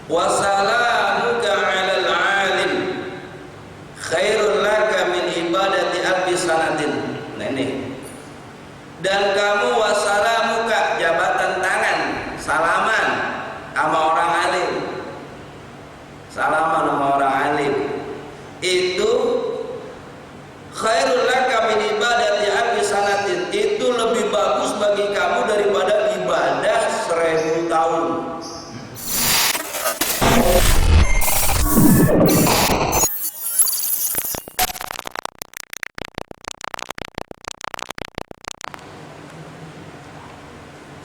wa salamuka 'alal 'alim khairul laka min ibadati alfi sanatin. Nah ini. Dan kamu wasalamuka, jabatan tangan, salaman sama orang alim. Salaman sama orang alim itu khairul laka min ibadati alfi sanatin, itu lebih bagus bagi kamu daripada ibadah 1000 tahun.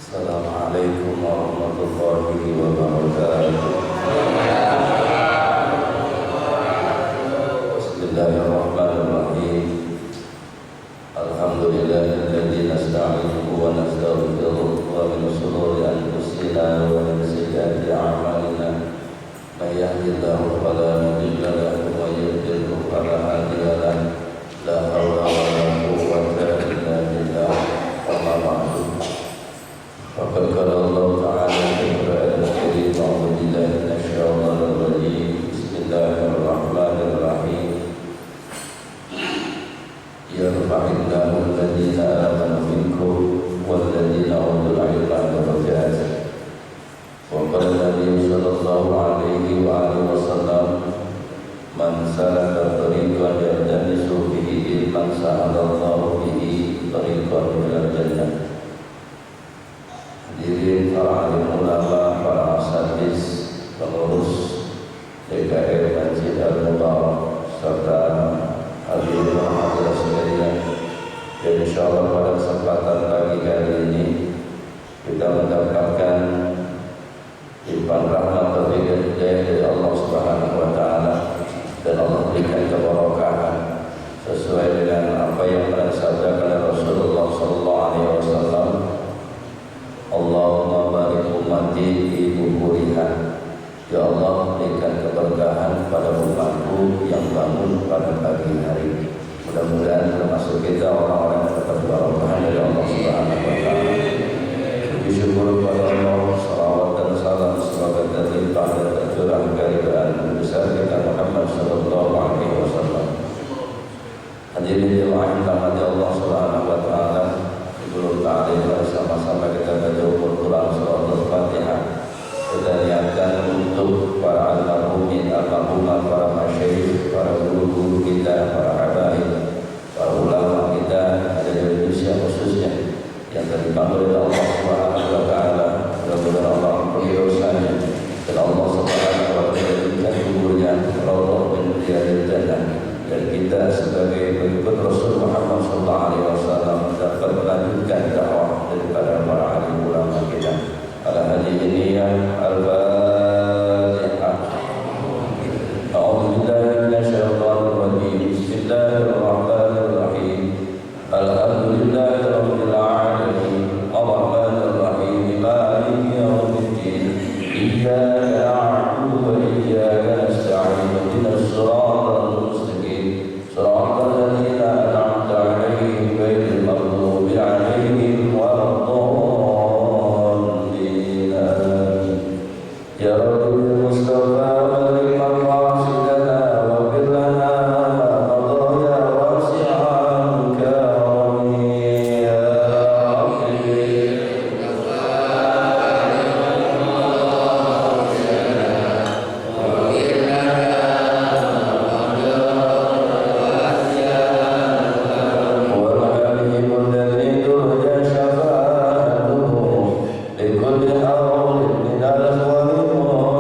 Assalamualaikum warahmatullahi wabarakatuh. Bismillahirrahmanirrahim. Alhamdulillahilladzi nasta'inuhu wa nastaghfiruh wa min shururi anfusina wa min sayyiati a'malina. May yahdihillahu fala mudilla lahu wa may yudlil fala hadiya lahu. La haula wa la quwwata illa billah. Amma ba'du. Faqad qala Allah ta'ala fi Al-Qur'anil Karim, a'udzu billahi minasy syaithanir rajim. Bismillahirrahmanirrahim. Yarfa'illahu alladhina amanu minkum walladhina utul 'ilma darajat. Wa qala Nabi sallallahu alaihi wa alihi wasallam, man salaka tariqan yaltamisu fihi ilman sahalallahu bihi tariqan ilal jannah. Hadirin para alim ulama, para asatidz, pengurus DKM Masjid Al-Mubarak, serta hadirin hadirat sekalian. Dan insyaallah pada kesempatan pagi kali ini kita mendapatkan limpahan rahmat taufik dan hidayah dari Allah Subhanahu wa taala, dan Allah berikan keberkahan sesuai dengan apa yang telah disabdakan Rasulullah sallallahu alaihi wasallam. Allahumma barik ummati fi bukuriha. Ya Allah, berikan keberkahan pada umatku yang bangun pada pagi hari. Mudah-mudahan termasuk kita orang-orang yang dapat barokah dari Allah Subhanahu wa taala. Puji syukur kepada Allah, salawat dan salam semoga terlimpah dan tercurah keridhaan besar kita Muhammad sallallahu alaihi wasallam. Hadirin jemaah yang dirahmati Allah Subhanahu wa taala, sebelum ta'lim bersama-sama kita baca Al-Quran surah Al-Fatihah. Kita niatkan untuk para almarhumin, almarhumah, para masyayikh, para guru-guru kita, para habaib, para ulama kita ada di Indonesia khususnya yang terdipanggil oleh Allah Subhanahu wa taala. Mudah-mudahan Allah ampuni dosanya dan Allah Subhanahu wa taala jadikan kuburnya raudhah min riyadil jannah, dan kita sebagai pengikut Rasul Muhammad sallallahu alaihi wasallam dapat melanjutkan dakwah daripada para alim ulama kita. Ala hadhihi al-Fatihah. A'udzu billahi minasyaitonir rajim. Bismillahirrahmanirrahim. Alhamdulillahi rabbil alamin. Arrahmanir rahim. Maliki yaumiddin. Iyyaka na'budu wa iyyaka nasta'in. Ihdinas siratal mustaqim. Siratal ladzina an'amta 'alaihim ghairil maghdubi 'alaihim waladdallin. Ya Rabbil Mustafa balik maqasidana wa birlana ma qadaya wasi'an karami ya Rabbil Mustafa balik maqasidana wa birlana ma qadaya wasi'an karami wa rahimul ladzi turja syafa'atuhu likulli hawlin min al-khawari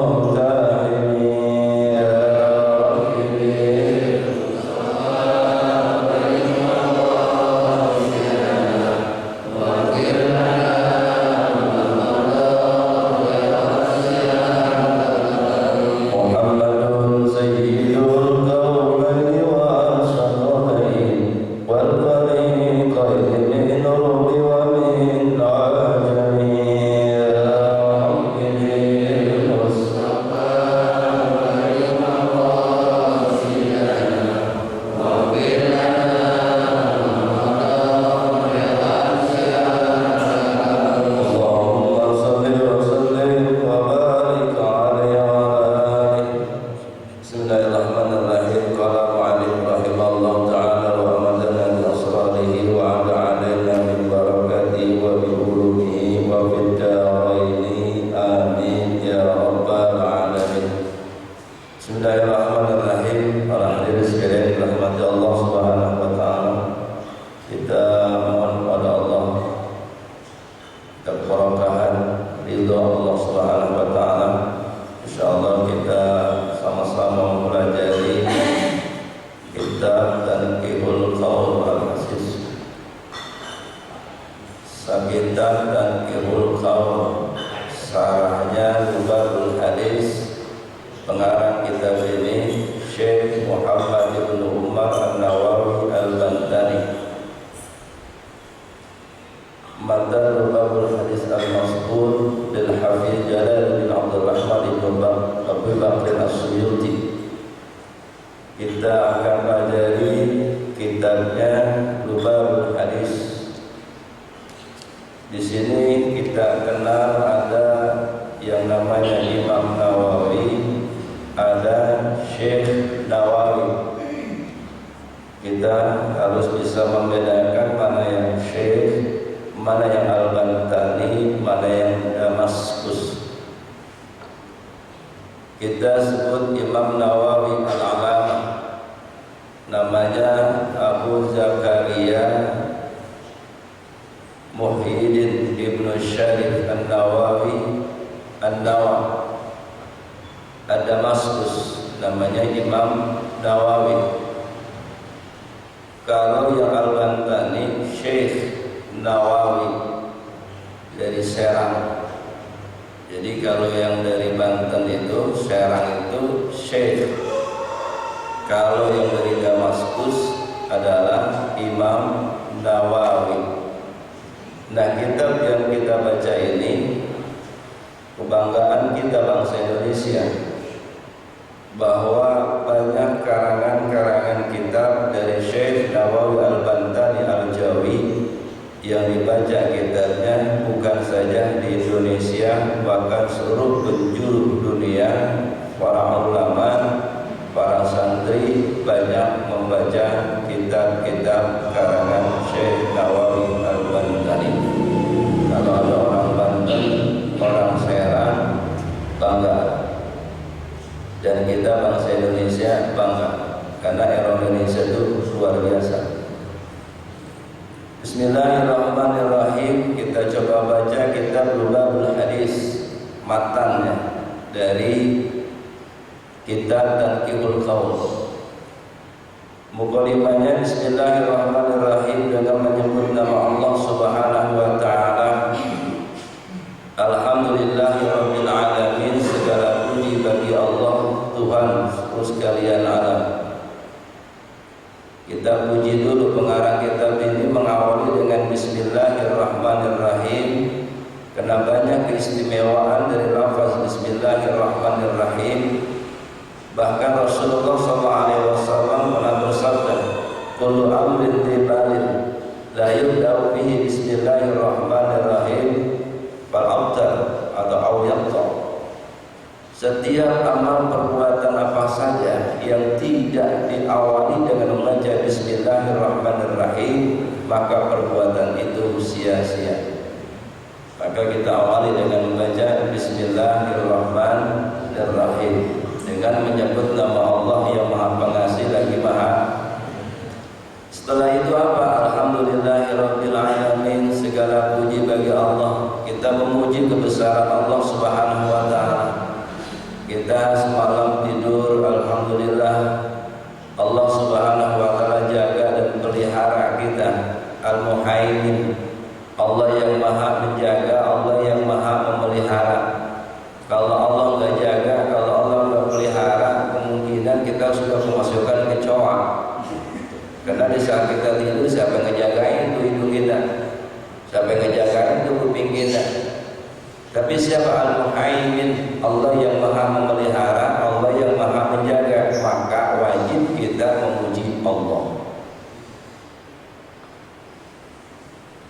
Abu Bakr As-Suyuti. Kita akan pelajari kitabnya Lubabul Hadis. Di sini kita kenal ada yang namanya Imam Nawawi, ada Syekh Nawawi. Kita harus bisa membedakan mana yang Syekh, mana yang Al-Bantani, mana yang Damaskus. Kita sebut Imam Nawawi Al-Alamah, namanya Abu Zakaria Muhyiddin Ibnu Syarif An-Nawawi An-Nawawi Ad-Damaskus, namanya Imam Nawawi. Kalau yang Al-Bantani Syekh Nawawi dari Serang. Jadi kalau yang dari Banten itu, Serang itu Syekh. Kalau yang dari Damaskus adalah Imam Nawawi. Nah, kitab yang kita baca ini kebanggaan kita bangsa Indonesia, bahwa banyak karangan-karangan kitab dari Syekh Nawawi Al-Bantani Al-Jawi yang dibaca kitabnya bukan saja di Indonesia, bahkan seluruh penjuru dunia. Para ulama, para santri banyak membaca kitab-kitab karangan Syekh Nawawi Al-Bantani. Kalau ada orang Banten, orang Serang, bangga. Dan kita bangsa Indonesia bangga, karena era Indonesia itu luar biasa. Bismillahirrahmanirrahim. Kita coba baca kitab Lubabul Hadis, matannya dari kitab Tanqihul Qaul. Mukadimahnya Bismillahirrahmanirrahim, dengan menyebut nama Allah Subhanahu wa taala. Alhamdulillahirabbil alamin, segala puji bagi Allah Tuhan seluruh sekalian alam. Kita puji dulu pengarang kitab ini, mengawali dengan Bismillahirrahmanirrahim, karena banyak keistimewaan dari lafaz Bismillahirrahmanirrahim. Bahkan Rasulullah SAW pernah bersabda, kullu amrin tibalin la yubda'u bihi Bismillahirrahmanirrahim fal abtar atau awyaqta. Setiap amal perbuatan apa saja yang tidak diawali dengan membaca Bismillahirrahmanirrahim, maka perbuatan itu sia-sia. Maka kita awali dengan membaca Bismillahirrahmanirrahim, dengan menyebut nama Allah yang Maha Pengasih lagi Maha. Setelah itu apa? Alhamdulillahirabbil alamin, segala puji bagi Allah. Kita memuji kebesaran Allah Subhanahu wa taala. Kita semalam tidur, alhamdulillah, Allah Subhanahu wa taala jaga dan pelihara kita. Al-Muhaimin, Allah yang Maha menjaga, Allah yang Maha memelihara. Kalau Allah enggak jaga, kalau Allah enggak pelihara, kemungkinan kita sudah memasukkan kecoa. Karena di saat kita tidur, siapa yang ngejagain itu hidung kita, siapa yang ngejagain itu kuping kita. Tapi siapa Al-Muhaimin, Allah yang Maha memelihara, Allah yang Maha menjaga, maka wajib kita memuji Allah.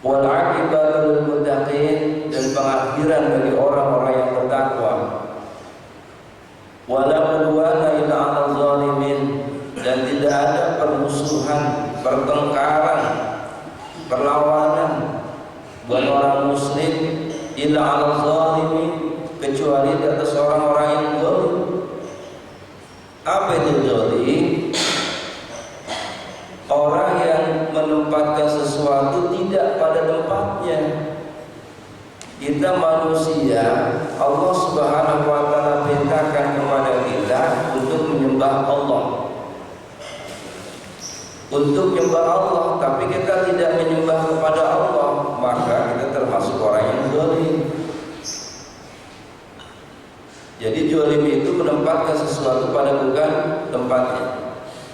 Wal aqibatu lil muttaqin, dan pengakhiran bagi orang-orang yang bertakwa. Wala udwana illa 'alal zalimin, dan tidak ada permusuhan, pertengkaran, perlawanan buat orang muslim illa 'alal zalimin, kecuali di atas orang-orang yang zalim. Apa itu zalim? Orang yang menempatkan sesuatu tidak pada tempatnya. Kita manusia, Allah Subhanahu wa taala perintahkan kepada kita untuk menyembah Allah, untuk menyembah Allah, tapi kita tidak menyembah kepada Allah, maka kita termasuk orang yang zalim. Jadi zalim itu menempatkan sesuatu pada bukan tempatnya.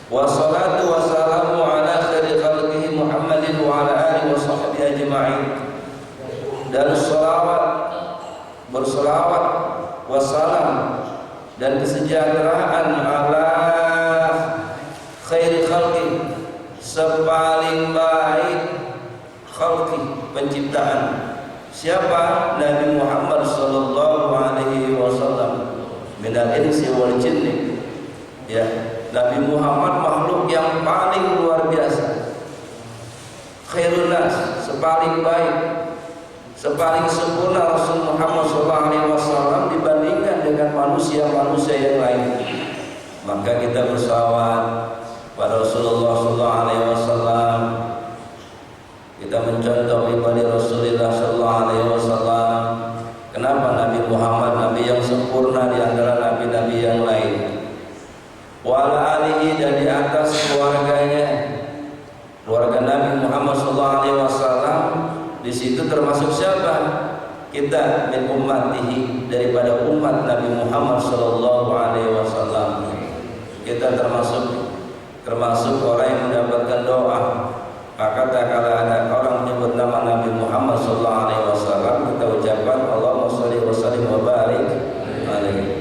Wassalatu wassalamu ala khairi khalqihi Muhammadin wa ala alihi wa sahbihi ajma'in. Dan bersolawat wassalam dan kesejahteraan ala khairi khalqi, sepaling baik khalqi, penciptaan. Siapa? Nabi Muhammad sallallahu alaihi wasallam, minal insi wal jinni. Ya, Nabi Muhammad makhluk yang paling luar biasa. Khairun nas, sepaling baik, sepaling sempurna Rasul Muhammad sallallahu alaihi wasallam dibandingkan dengan manusia-manusia yang lain. Maka kita bersalawat pada Rasulullah sallallahu alaihi wasallam. Kita mencontoh pribadi Rasulullah sallallahu alaihi wasallam. Kenapa Nabi Muhammad nabi yang sempurna di antara nabi-nabi yang lain? Wa ala alihi, dan di atas keluarganya, keluarga Nabi Muhammad sallallahu alaihi wasallam. Di situ termasuk siapa? Kita min ummatihi, daripada umat Nabi Muhammad sallallahu alaihi wasallam. Kita termasuk orang yang mendapatkan doa. Maka tak kala ada orang menyebut nama Nabi Muhammad sallallahu alaihi wasallam, kita ucapkan Allahumma shalli wa sallim wa barik alaihi.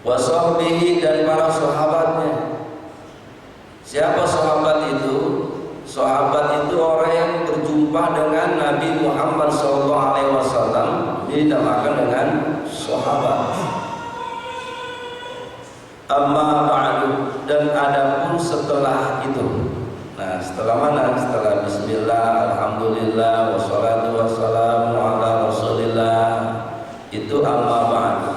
Wa sahbihi, dan para sahabatnya. Siapa sahabat itu? Sahabat itu orang yang berjumpa dengan Nabi Muhammad sallallahu alaihi wasallam, dinamakan dengan sahabat. Amma ba'du, dan adapun setelah itu. Nah, setelah mana? Setelah bismillah, alhamdulillah, wassalatu wassalamu ala rasulillah, itu amma ba'du.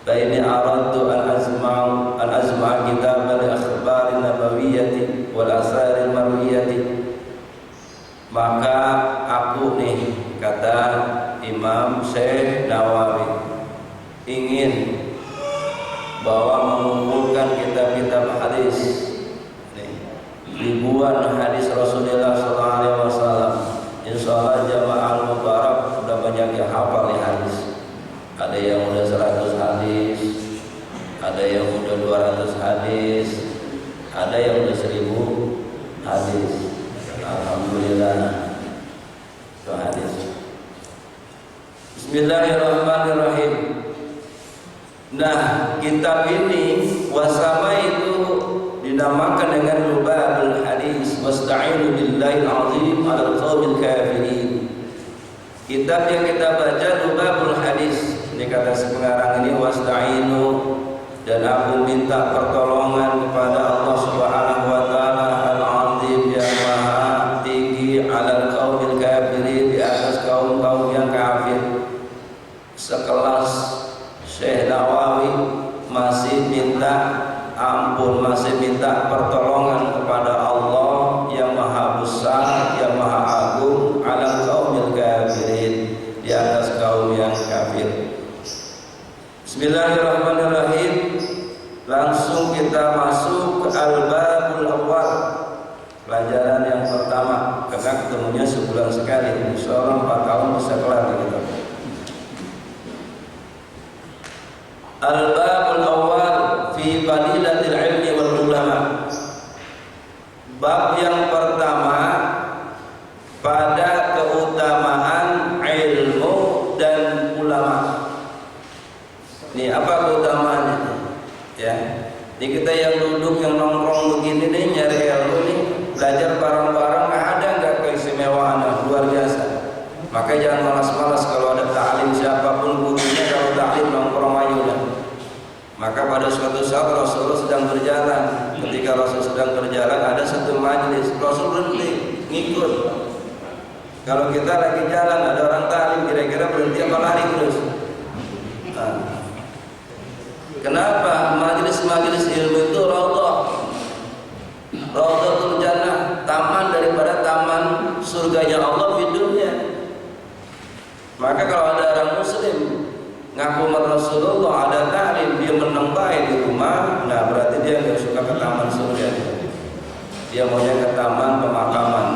Fa ini aradtu an azma'a kitab al-akhbar an-nabawiyyah wal asar al-marwiyyah. Maka aku nih, kata Imam Syekh Nawawi, ingin bahwa mengumpulkan kitab-kitab hadis, ribuan hadis Rasulullah sallallahu alaihi wasallam. Insyaallah jamaah mubarak sudah banyak yang hafal nih hadis. Ada yang udah 100 hadis, ada yang udah 200 hadis, ada yang udah 1000 hadis. Alhamdulillah, itu hadis. Bismillahirrahmanirrahim. Nah, kitab ini wasama itu dinamakan dengan Lubabul Hadis, wasta'inu billahil azim 'alal qaumil kafirin. Kitab yang kita baca Lubabul Hadis. Ini kata sepengarang ini, wasta'inu, dan aku minta pertolongan kepada Allah Subhanahu wa taala al-azim yang maha tinggi, 'alal qaumil kafirin, di atas kaum-kaum yang kafir. Sekelas Syekh Nawawi masih minta ampun, masih minta pertolongan kepada Allah yang maha besar, yang maha agung, ala qaumil kafirin, di atas kaum yang kafir. Bismillahirrahmanirrahim. Langsung kita masuk ke al-babul awal, pelajaran yang pertama, karena ketemunya sebulan sekali, insyaallah 4 tahun bisa kelar kita. Al-babul awal fi fadilatil ilmi wal ulama. Bab yang pertama pada keutamaan ilmu dan ulama. Ini apa keutamaannya? Ya, ini kita yang duduk, yang nongkrong begini nih, nyari ilmu nih, belajar bareng-bareng, ada nggak keistimewaan luar biasa? Maka jangan malas-malas kalau ada ta'lim, siapapun gurunya, kalau ta'lim nongkrong aja udah. Maka pada suatu saat Rasulullah sedang berjalan. Ketika Rasul sedang berjalan, ada satu majelis, Rasul berhenti, ngikut. Kalau kita lagi jalan, ada orang ta'lim, kira-kira berhenti apa lari terus? Nah, kenapa? Majelis-majelis ilmu itu Raudhatul Jannah, taman daripada taman surganya Allah di dunia. Maka kalau ada orang muslim ngaku Rasulullah, ada ta'lim, dia menang baik di rumah, nah berarti dia nggak suka ke taman surga, dia maunya ke taman pemakaman.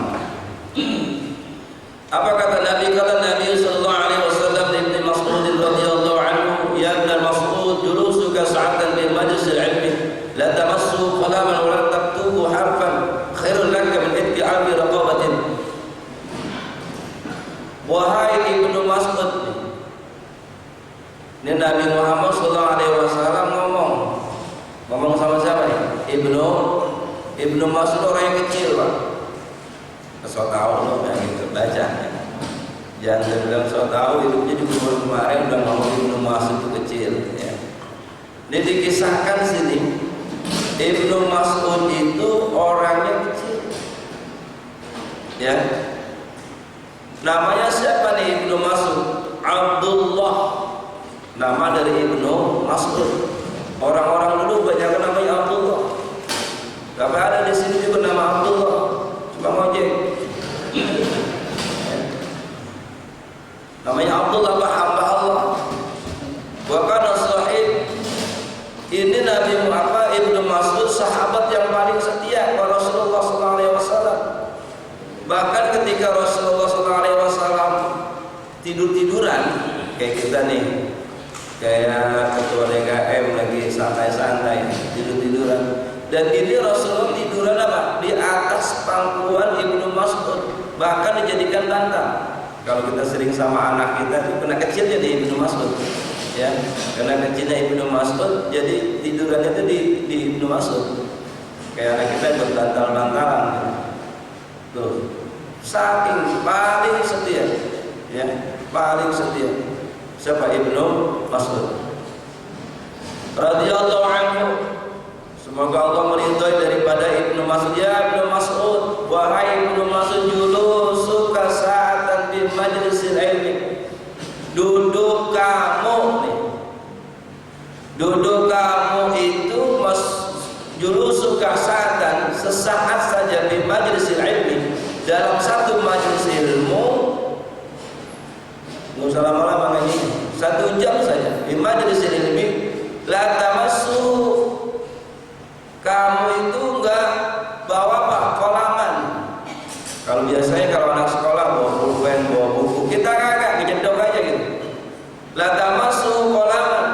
Apa kata Nabi? Kala Nabi sallallahu alaihi wasallam Ibn Mas'ud radhiyallahu anhu, ya Ibn Mas'ud, julusuka sa'atan di majlis al-ilmi, la tamassu qalaman wa la taktubu harfan, khairun laka min itti'abi raqabatin. Wahai Ibnu Mas'ud, Nabi Muhammad SAW ngomong sama siapa nih? Ibnu Mas'ud, orang yang kecil Pak. So tahu loh yang itu baca. Jangan bilang so tahu, hidupnya juga baru kemarin udah ngomong Ibnu Mas'ud itu kecil. Ya. Ini dikisahkan sini, Ibnu Mas'ud itu orangnya kecil. Ya. Namanya siapa nih Ibnu Mas'ud? Abdullah. Nama dari Ibnu Mas'ud. Orang-orang dulu banyak namanya Abdullah. Tapi ada di sini juga nama Abdullah. Cuma ngojek. Namanya Abdullah, hamba Allah. Wa kana sahib. Ini Nabi Muhammad Ibnu Mas'ud sahabat yang paling setia kepada Rasulullah SAW. Bahkan ketika Rasulullah SAW tidur-tiduran kayak kita nih, kayak ketua DKM lagi santai-santai tidur-tiduran, dan ini Rasulullah tiduran apa? Di atas pangkuan Ibnu Mas'ud, bahkan dijadikan bantal. Kalau kita sering sama anak kita tuh kena kecilnya di Ibnu Mas'ud, ya, kena kecilnya Ibnu Mas'ud, jadi tidurannya itu di Ibnu Mas'ud. Kayak anak kita berbantal-bantalan, tuh, saking paling setia, ya, paling setia. Siapa? Ibnu Mas'ud radhiyallahu anhu. Semoga Allah meridhai daripada Ibnu Mas'ud. Ya Ibnu Mas'ud, wahai Ibnu Mas'ud, julusuka sa'atan di majlisil ilmi. Duduk kamu nih, duduk kamu itu julusuka sa'atan, sesaat saja di majlisil ilmi, dalam satu majelis ilmu. Nggak usah lama-lama ini, 1 jam saja di majelis ilmi. La tamassu, kamu itu enggak bawa apa? Kolaman. Kalau biasanya kalau anak sekolah bawa pulpen, bawa buku, kita kagak, ngejedok aja gitu. La tamassu kolaman,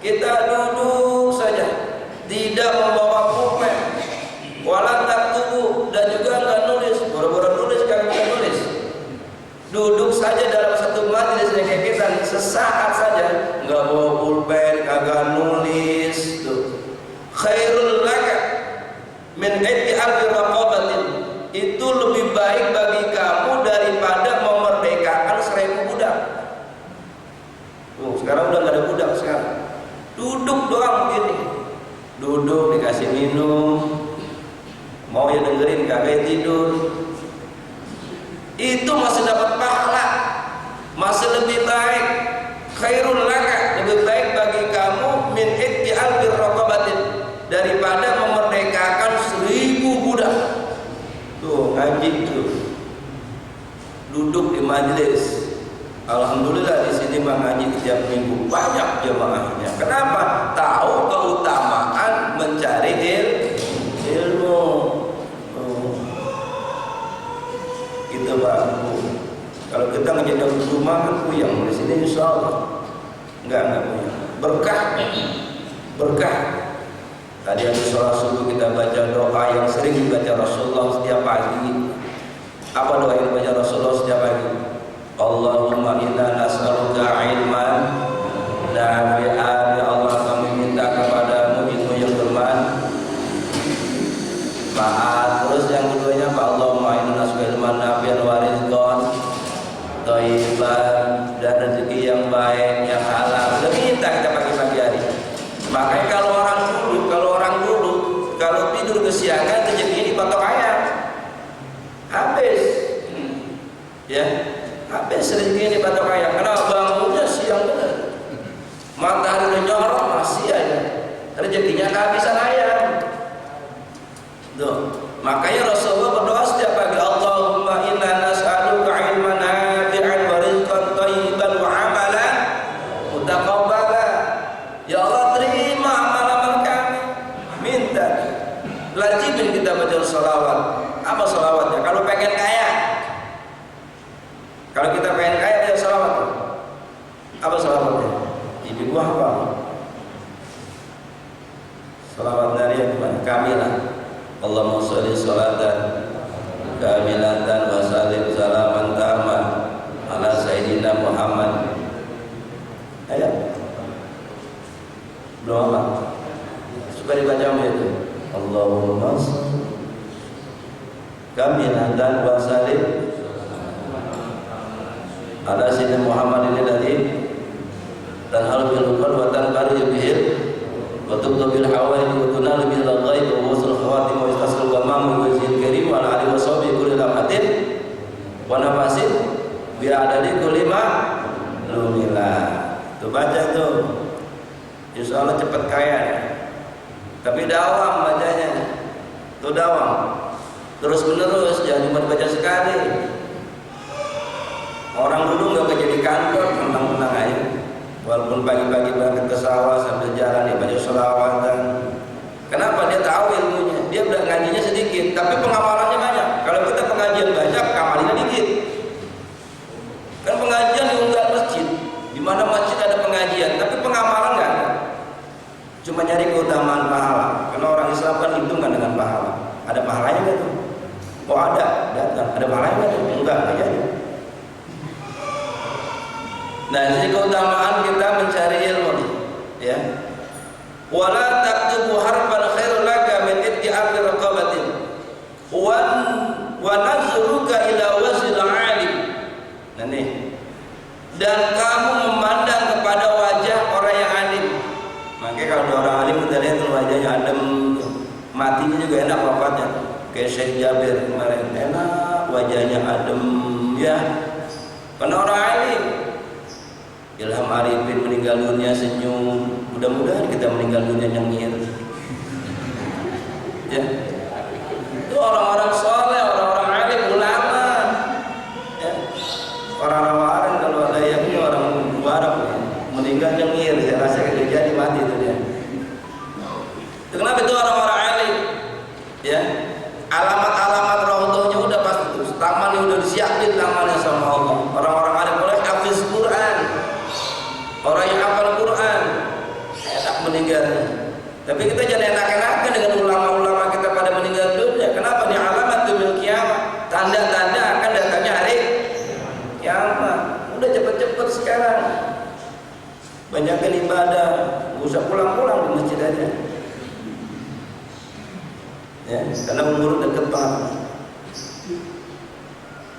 kita duduk saja, tidak membawa pulpen. Wala taktubu, dan juga enggak nulis, boro-boro nulis, kagak bisa nulis. Duduk saja dalam satu majelis yang kayak kita, sesaat saja, enggak bawa pulpen, kagak nulis, tuh. Khairul laka min aiti alfi raqabatin, itu lebih baik bagi kamu daripada memerdekakan 1000 budak. Sekarang udah gak ada budak sekarang. Duduk doang begini, duduk dikasih minum, mau ya dengerin, kagak tidur. Itu masih dapat pahala, masih lebih baik. Khairul laka, lebih baik bagi kamu min aiti alfi raqabatin, daripada memerdekakan 1000 budak. Tuh ngaji tuh, duduk di majelis. Alhamdulillah di sini mah ngaji tiap minggu banyak jemaahnya. Kenapa? Tahu keutamaan mencari ilmu. Gitu Pak. Kalau kita ngejadang di rumah kan puyeng, di sini insya Allah enggak puyeng. Berkah. Tadi habis sholat subuh kita baca doa yang sering dibaca Rasulullah setiap pagi. Apa doa yang dibaca Rasulullah setiap pagi? Allahumma inna nas'aluka ilman nafi'an. Ya Allah, kami minta kepadamu ilmu yang bermanfaat. Terus yang keduanya Pak, Allahumma inna nas'aluka ilman nafi'an wa rizqan thayyiban, dan rezeki yang baik, yang halal. Udah minta kita pagi-pagi hari. Makanya kalau orang dulu kalau tidur kesiangan rezeki dipatok ayam, habis, ya, habis rezeki dipatok ayam. Karena bangunnya siang benar, matahari udah nyorot masih aja rezekinya kehabisan ayam. Tuh, makanya Rasulullah berdoa setiap pagi, Allahumma inna nas'aluka ilman nafi'an wa rizqan thayyiban wa amalan mutaqabbala. Ya Allah, terima amal-amal kami. Minta, lazim kita baca salawat. Apa salawatnya? Kalau pengen kaya, kalau kita pengen kaya baca salawat. Apa salawatnya? Ini gua apa? Salawat dari yang kamilah. Allahumma sholli sholatan kamilatan wa sallim salaman taman ala sayyidina Muhammad. Ayo. Belum apa? Suka dibaca itu. Allahumma kami nandan wa salim ala sayyidina Muhammadin alladhi dan hal bil qad wa tanqari bihil wa tubdu bil hawaid wa tunal bil ghaib wa wasul khawatim wa istasqal gamam wa zil karim wa ala alihi wa sahbihi kulli lamatin wa nafasin bi adadi kulli ma lumila. Tuh baca tuh, insya Allah cepat kaya. Tapi dawam bacanya, tuh dawam terus menerus, jangan cuma baca sekali. Orang dulu nggak kerja di kantor, tenang-tenang aja. Walaupun pagi-pagi berangkat ke sawah sambil jalan dia baca sholawatan. Kenapa? Dia tahu ilmunya. Dia udah ngajinya sedikit, tapi pengamalannya banyak. Kalau kita pengajian banyak, amalannya dikit. Kan pengajian diunggah masjid, di mana masjid ada pengajian, tapi pengamalan nggak ada. Cuma nyari keutamaan pahala. Karena orang Islam kan hitungan dengan pahala. Ada pahalanya nggak tuh? Oh ada, datang. Ada pahalanya nggak tuh? Enggak aja. Nah, jadi keutamaan kita mencari ilmu, ya. Wala taktubu harfan khairul laka min itti'afi raqabatin. Wa nazruka ila wazil alim. Nah nih. Dan kamu memandang kepada wajah orang yang alim. Makanya kalau ada orang alim kita lihat tuh wajahnya adem, matinya juga enak wafatnya. Kayak Syekh Jabir kemarin, enak wajahnya adem, ya. Karena orang alim. Ilham Arifin meninggal dunia senyum. Mudah-mudahan kita meninggal dunia nyengir. Ya. Itu orang-orang soleh, orang-orang alim, ulama. Ya. Orang rawaran kalau ada yang ini orang Arab ya. Meninggal nyengir, saya rasa itu jadi mati itu dia. Itu kenapa itu orang-orang alim? Ya. Alamat-alamat raudhahnya udah pasti terus. Tamannya udah disiapin tamannya sama Allah. Orang-orang alim boleh hafiz Quran. Orang yang hafal Quran enak meninggalnya. Tapi kita jangan enak-enakan dengan ulama-ulama kita pada meninggal dunia. Kenapa? Ini alamat bil kiamat, tanda-tanda akan datangnya hari kiamat. Udah cepet-cepet sekarang. Banyakin ibadah, nggak usah pulang-pulang di masjid aja. Ya, karena umur dekat banget.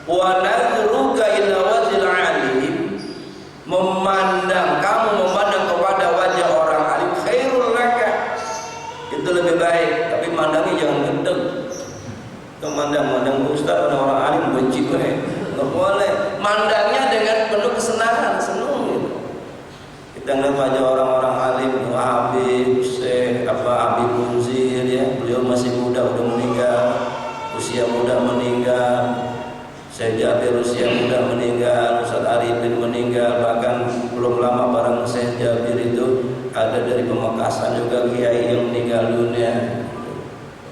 Wa nadruka ila wajhil alim. Kamu memandang kepada wajah orang alim khairul laka, itu lebih baik. Tapi mandangnya jangan gendeng. Memandang ustaz orang alim benci gue, nggak boleh. Mandangnya dengan penuh kesenangan, senang gitu. Kita ngeliat wajah orang-orang alim, Habib Syekh Habib Munzir, ya, beliau masih muda udah meninggal, usia muda meninggal. Syekh Jabir usia muda meninggal, Ustaz Arifin meninggal, bahkan belum lama bareng Syekh Jabir itu ada dari Pemekasan juga kiai yang meninggal dunia.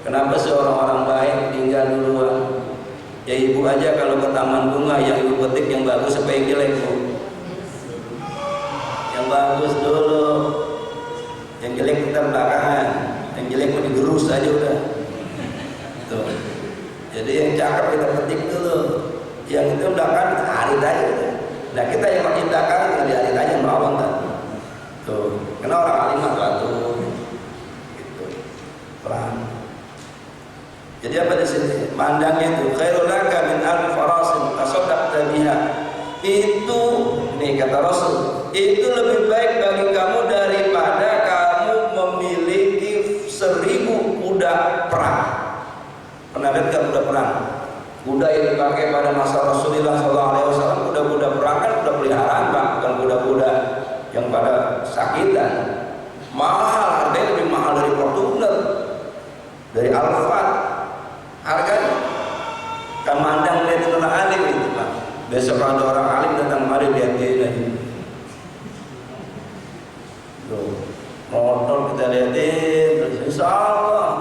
Kenapa sih orang-orang baik tinggal duluan? Ya ibu aja kalau ke taman bunga yang ibu petik yang bagus apa yang jelek bu? Yang bagus dulu, yang jelek kita belakangan, yang jelek mau digerus aja udah. Tuh. Jadi yang cakep kita petik dulu. Yang itu belakang arit aja. Nah kita yang menciptakan yang diarit aja melawan kan. Tuh, karena orang alim batu, gitu, pelan. Jadi apa di sini? Mandangnya itu khairul laka min alfi farasin tasaddaqta biha. Itu nih kata Rasul, itu lebih baik bagi kamu daripada kamu memiliki 1000 kuda perang. Pernah lihat gak kuda perang? Kuda yang dipakai pada masa Rasulullah SAW, kuda-kuda perang kan kuda peliharaan, bukan kuda-kuda yang pada sakitan. Mahal, harganya lebih mahal dari Fortuner, dari Alphard. Harganya kamandang lihat orang alim itu Pak. Besok ada orang alim datang mari lihat dia lagi. Tuh, motor kita lihatin, terus insya Allah.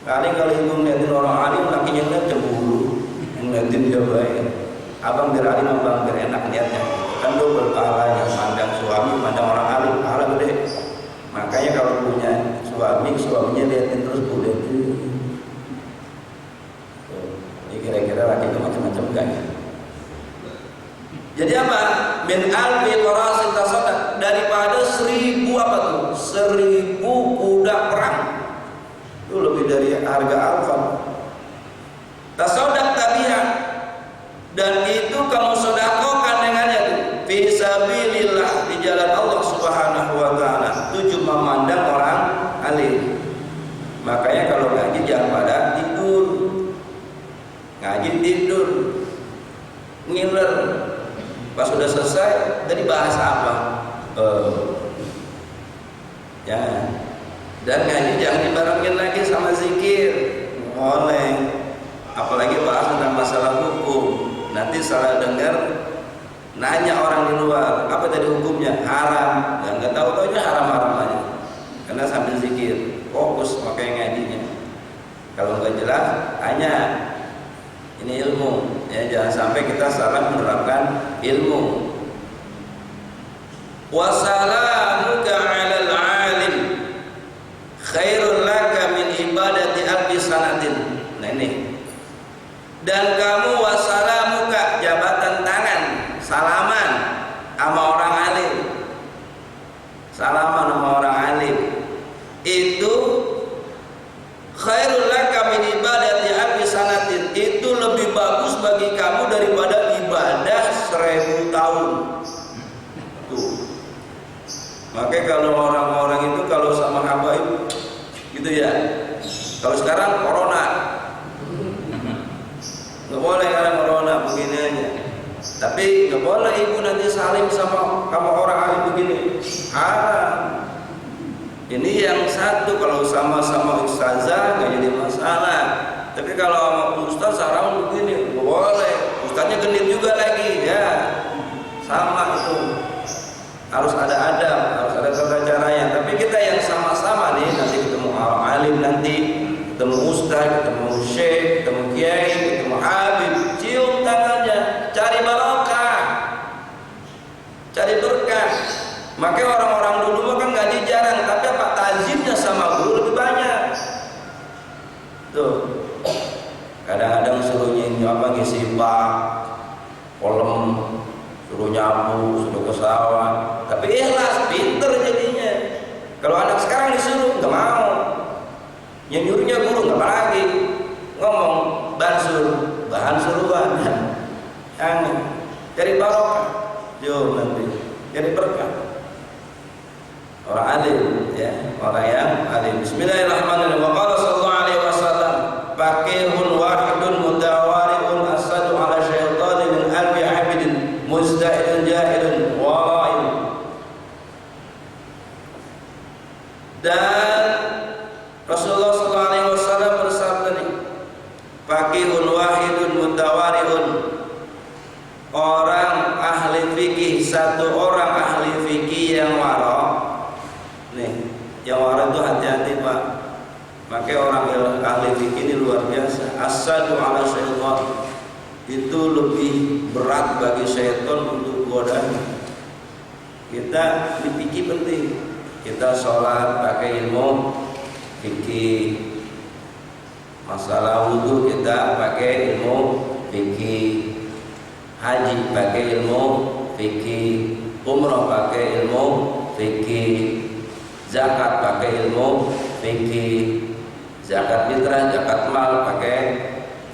Kali kalau ibu ngeliatin orang alim, lakinya ngeliat cemburu, ngeliatin dia baik. Abang biar alim, abang biar enak niatnya. Kan double pahalanya, mandang suami, mandang orang alim, pahala gede. Makanya kalau punya suami, suaminya liatin terus boleh. Ini kira-kira laki itu macam-macam kan? Jadi apa? Min alfi qarasin tasaddaq, daripada 1000 apa tuh? 1.000 kuda perang. Itu lebih dari harga Alfa. Tasodak tabiha, dan itu kamu sedekahkan dengannya fisabilillah, di jalan Allah Subhanahu wa taala. Itu cuma memandang orang alim. Makanya kalau ngaji jangan pada tidur. Ngaji tidur, ngiler. Pas sudah selesai, tadi bahas apa? Ya. Dan ngaji jangan dibarengin lagi sama zikir. Boleh. Apalagi bahas tentang masalah hukum. Nanti salah dengar, nanya orang di luar, apa tadi hukumnya? Haram. Dan nggak tahu-taunya haram-haram aja. Karena sambil zikir, fokus pakai ngajinya. Kalau nggak jelas, tanya. Ini ilmu. Ya, jangan sampai kita salah menerapkan ilmu. Wassalamuka 'alal 'alim khairul laka min ibadati alfi sanatin. Nah ini. Dan kamu wassalamuka, jabatan tangan, salaman sama orang alim. Salaman sama orang alim. Itu khairul laka min ibadati alfi sanatin. Itu lebih bagus bagi kamu daripada ibadah 1000 tahun. Tuh. Makanya kalau orang-orang itu kalau sama habaib gitu ya. Kalau sekarang corona, nggak boleh karena corona begini aja. Tapi nggak boleh ibu nanti salim sama orang alim begini. Haram. Ini yang satu, kalau sama-sama ustazah nggak jadi masalah. Tapi kalau sama ustaz haram begini, nggak boleh. Ustaznya genit juga lagi, ya. Sama itu. Harus ada adab, harus ada tata caranya. Tapi kita yang sama-sama nih, nanti ketemu orang alim, nanti ketemu ustaz, ketemu syekh, ketemu kiai, ketemu habib, cium tangannya, cari barokah, cari berkah. Makanya orang-orang dulu kan ngaji jarang, tapi apa takzimnya sama guru lebih banyak. Tuh, kadang-kadang suruh ngisi bak, kolam, suruh nyapu, suruh ke sawah. Tapi ikhlas, pinter jadinya. Kalau anak sekarang disuruh nggak mau, yang nyuruhnya guru nggak mau lagi, ngomong bansur, bahan suruhan, yang cari barokah, yo nanti cari berkah. Orang alim, ya, orang yang alim. Bismillahirrahmanirrahim. Wa qala sallallahu alaihi wasallam, faqihun wahidun mutawari'un asadu ala syaitani min alfi abidin musta'idun jahilun wa'im. Dan Rasulullah sallallahu alaihi wasallam bersabda nih, faqihun wahidun mutawari'un, orang ahli fikih, satu orang ahli fikih yang wara. Nih, yang wara itu hati-hati Pak. Makanya orang ahli fikih ini luar biasa. Asadu ala syaitan, itu lebih berat bagi syaitan untuk godaan. Kita di fikih penting. Kita sholat pakai ilmu fikih. Masalah wudhu kita pakai ilmu fikih. Haji pakai ilmu fikih. Umrah pakai ilmu fikih. Zakat pakai ilmu fikih. Zakat fitrah, zakat mal pakai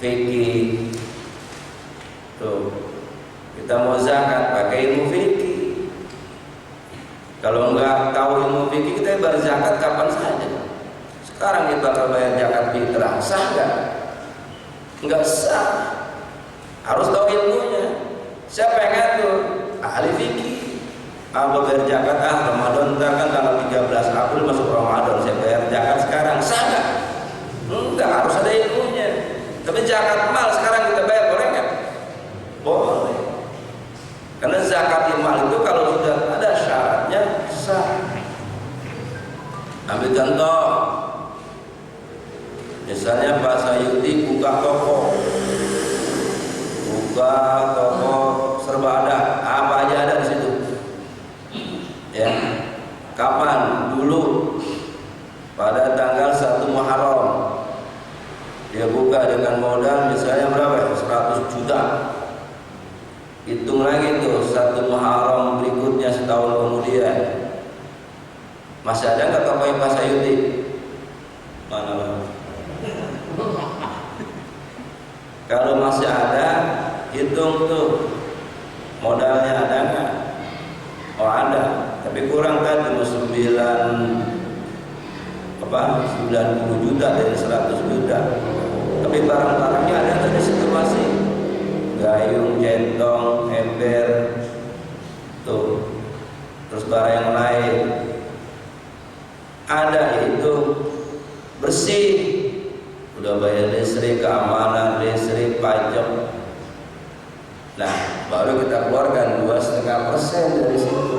fikih. Tuh, kita mau zakat pakai ilmu fikih. Kalau enggak tahu ilmu fikih, kita berzakat kapan saja. Sekarang kita bayar zakat fitrah, sah enggak? Enggak sah. Harus tahu ilmunya. Siapa yang ngatur? Ahli fikih. Kalau bayar zakat, Ramadan ntar kan tanggal 13 April masuk Ramadan, saya bayar zakat sekarang, sah enggak? Enggak, harus ada ilmunya. Tapi zakat mal sekarang kita bayar, boleh enggak? Boleh. Karena zakat mal itu kalau sudah ada syaratnya sah. Ambil contoh, misalnya Pak Sayuti buka toko serba ada, apa aja ada di situ. Ya, kapan? Dulu pada tanggal 1 Muharram dia buka dengan modal misalnya berapa? 100 juta. Hitung lagi tuh 1 Muharram berikutnya setahun kemudian Masih ada nggak tokonya Pak Sayuti? Mana Pak? Kalau masih ada, hitung tuh modalnya ada nggak? Oh ada, tapi kurang tadi 90 juta dari 100 juta. Tapi barang-barangnya ada dari situ masih gayung, centong, ember, tuh. Terus barang yang lain ada itu bersih, udah bayar listrik, keamanan listrik, pajak. Nah, baru kita keluarkan 2,5% dari situ.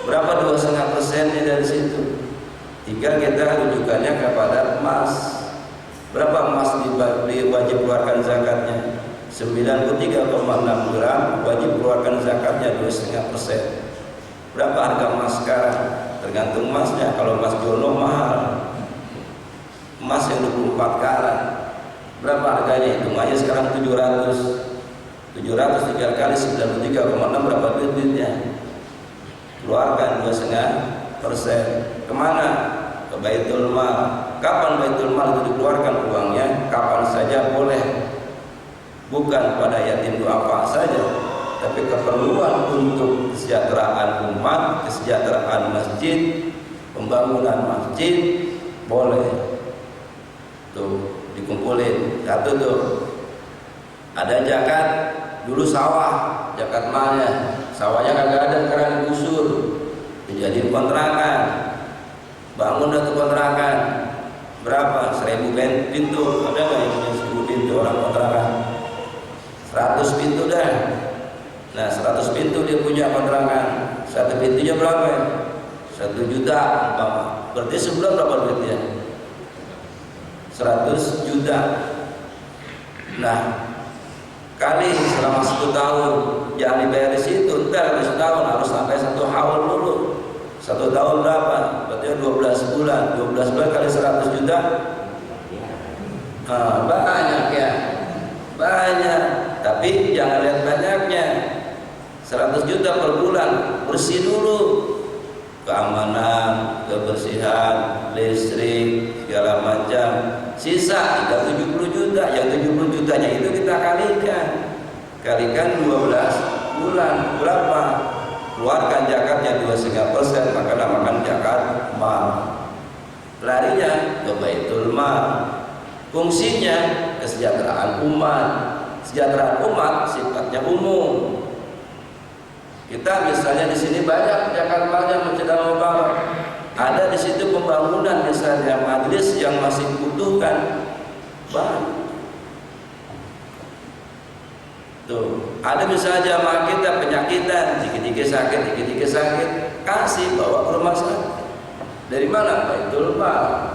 Berapa 2,5% dari situ? Jika kita rujukannya kepada emas, berapa emas wajib keluarkan zakatnya? 93,6 gram wajib keluarkan zakatnya 2,5%. Berapa harga emas sekarang? Tergantung emasnya. Kalau emas jono mahal, emas yang 24 karat berapa harganya? Hitung aja sekarang 700 3 kali 93,6 berapa duitnya? Keluarkan 2,5%. Kemana? Ke Baitul Mal. Kapan Baitul Mal itu dikeluarkan uangnya? Kapan saja boleh. Bukan pada yatim duafa saja, tapi keperluan untuk kesejahteraan umat, kesejahteraan masjid, pembangunan masjid boleh. Tuh dikumpulin satu tuh. Ada zakat dulu sawah, zakat malnya. Sawahnya kagak ada, sekarang digusur, dijadiin kontrakan. Bangun satu kontrakan berapa? 1.000 pintu. Ada nggak yang punya 1.000 pintu orang kontrakan? 100 pintu dah. Nah 100 pintu dia punya kontrakan. Satu pintunya berapa ya? 1 juta. Berarti sebulan berapa duitnya? 100 juta. Nah kali selama 1 tahun, jangan dibayar di situ. Entar setahun harus sampai 1 haul dulu. 1 tahun berapa? Berarti 12 bulan. 12 bulan kali 100 juta. Banyak ya. Banyak. Tapi jangan lihat banyaknya. 100 juta per bulan, bersih dulu. Keamanan, kebersihan, listrik, segala macam. Sisa 70 juta. Yang 70 jutanya itu kita kalikan. Kalikan 12 bulan. Berapa? Keluarkan zakatnya 2,5%, maka namakan zakat mal. Larinya ke Baitul Mal. Fungsinya kesejahteraan umat. Kesejahteraan umat sifatnya umum. Kita misalnya di sini banyak zakat malnya Masjid Al-Mubarak. Ada di situ pembangunan misalnya majelis yang masih butuhkan banyak. Tuh, ada misalnya jamaah kita penyakitan, dikit-dikit sakit, kasih bawa ke rumah sakit. Dari mana? Baitul Mal.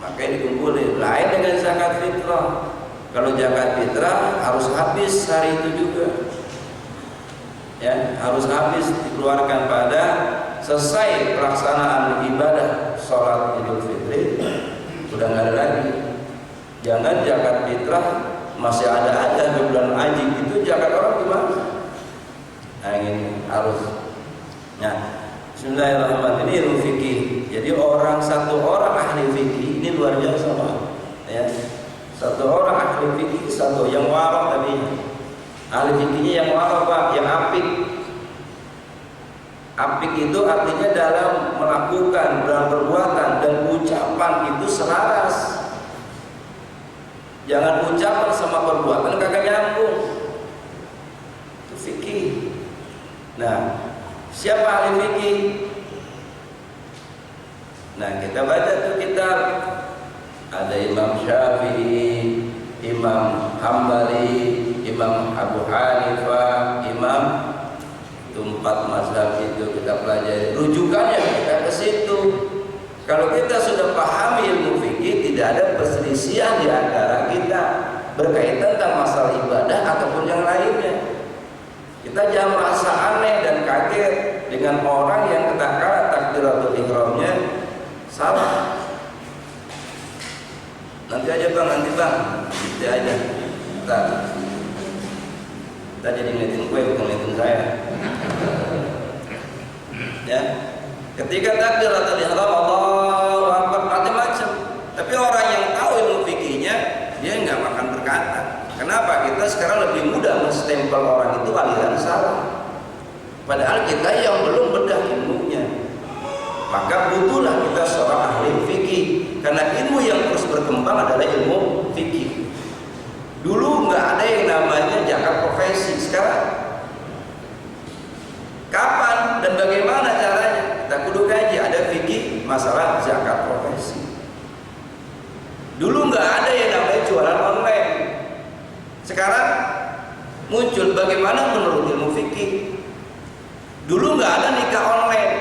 Makanya dikumpulin. Lain dengan zakat fitrah. Kalau zakat fitrah harus habis hari itu juga. Ya, harus habis dikeluarkan pada selesai pelaksanaan ibadah sholat Idul Fitri, udah nggak ada lagi. Jangan zakat fitrah masih ada di bulan haji itu zakat orang gimana? Nah ini harus. Nah, Bismillahirrahmanirrahim. Ini ilmu fikih. Jadi satu orang ahli fikih ini luar biasa Pak. Ya, satu orang ahli fikih, satu yang warok tadi. Ahli fikihnya yang warok Pak, yang apik. Apik itu artinya dalam melakukan, dalam perbuatan dan ucapan itu selaras. Jangan ucapan sama perbuatan kagak nyambung. Itu fikih. Nah, siapa ahli fikih? Nah, kita baca tuh kitab. Ada Imam Syafi'i, Imam Hambali, Imam Abu Hanifah, Imam itu 4 mazhab itu kita pelajari. Rujukannya kita ke situ. Kalau kita sudah pahami ilmu fikih, tidak ada perselisihan di antara kita berkaitan tentang masalah ibadah ataupun yang lainnya. Kita jangan merasa aneh dan kaget dengan orang yang katakan takbiratul ihramnya salah. Nanti aja bang, nanti aja. Kita jadi ngeliatin gue, bukan ngeliatin saya. Ya, Ketika takbiratul ihram Allahu Akbar macam-macam. Tapi orang yang tahu ilmu fikihnya dia nggak makan berkata. Kenapa? Kita sekarang lebih mudah menstempel orang itu aliran salah. Padahal kita yang belum bedah ilmunya. Maka butuhlah kita seorang ahli fikih. Karena ilmu yang terus berkembang adalah ilmu fikih. Dulu nggak ada yang namanya zakat profesi. Sekarang kapan dan bagaimana caranya? Kita kudu kaji. Ada fikih masalah zakat profesi. Dulu nggak ada yang namanya jualan online. Sekarang muncul bagaimana menurut ilmu fikih. Dulu nggak ada nikah online.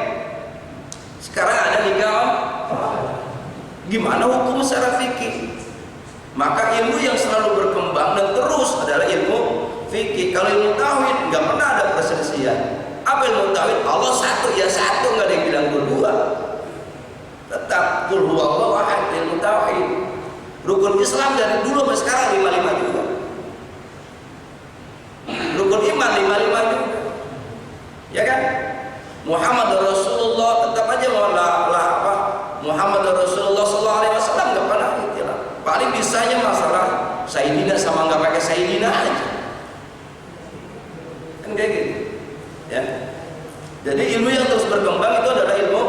Sekarang ada nikah online. Gimana hukum secara fikih? Maka ilmu yang selalu berkembang dan terus adalah ilmu fikih. Kalau ilmu tauhid nggak pernah ada perselisihan. Apa ilmu tauhid? Allah satu ya satu, nggak ada yang bilang berdua. Tetap qul huwallahu ahad, ilmu tauhid. Rukun Islam dari dulu sampai sekarang 55 juga. Rukun iman 55 juga. Ya kan? Muhammad Rasulullah tetap aja Muhammad Rasulullah sallallahu alaihi wasallam enggak pernah ikhtilaf. Paling bisanya masalah Sayyidina sama enggak pakai Sayyidina aja. Kan kayak gitu. Ya. Jadi ilmu yang terus berkembang itu adalah ilmu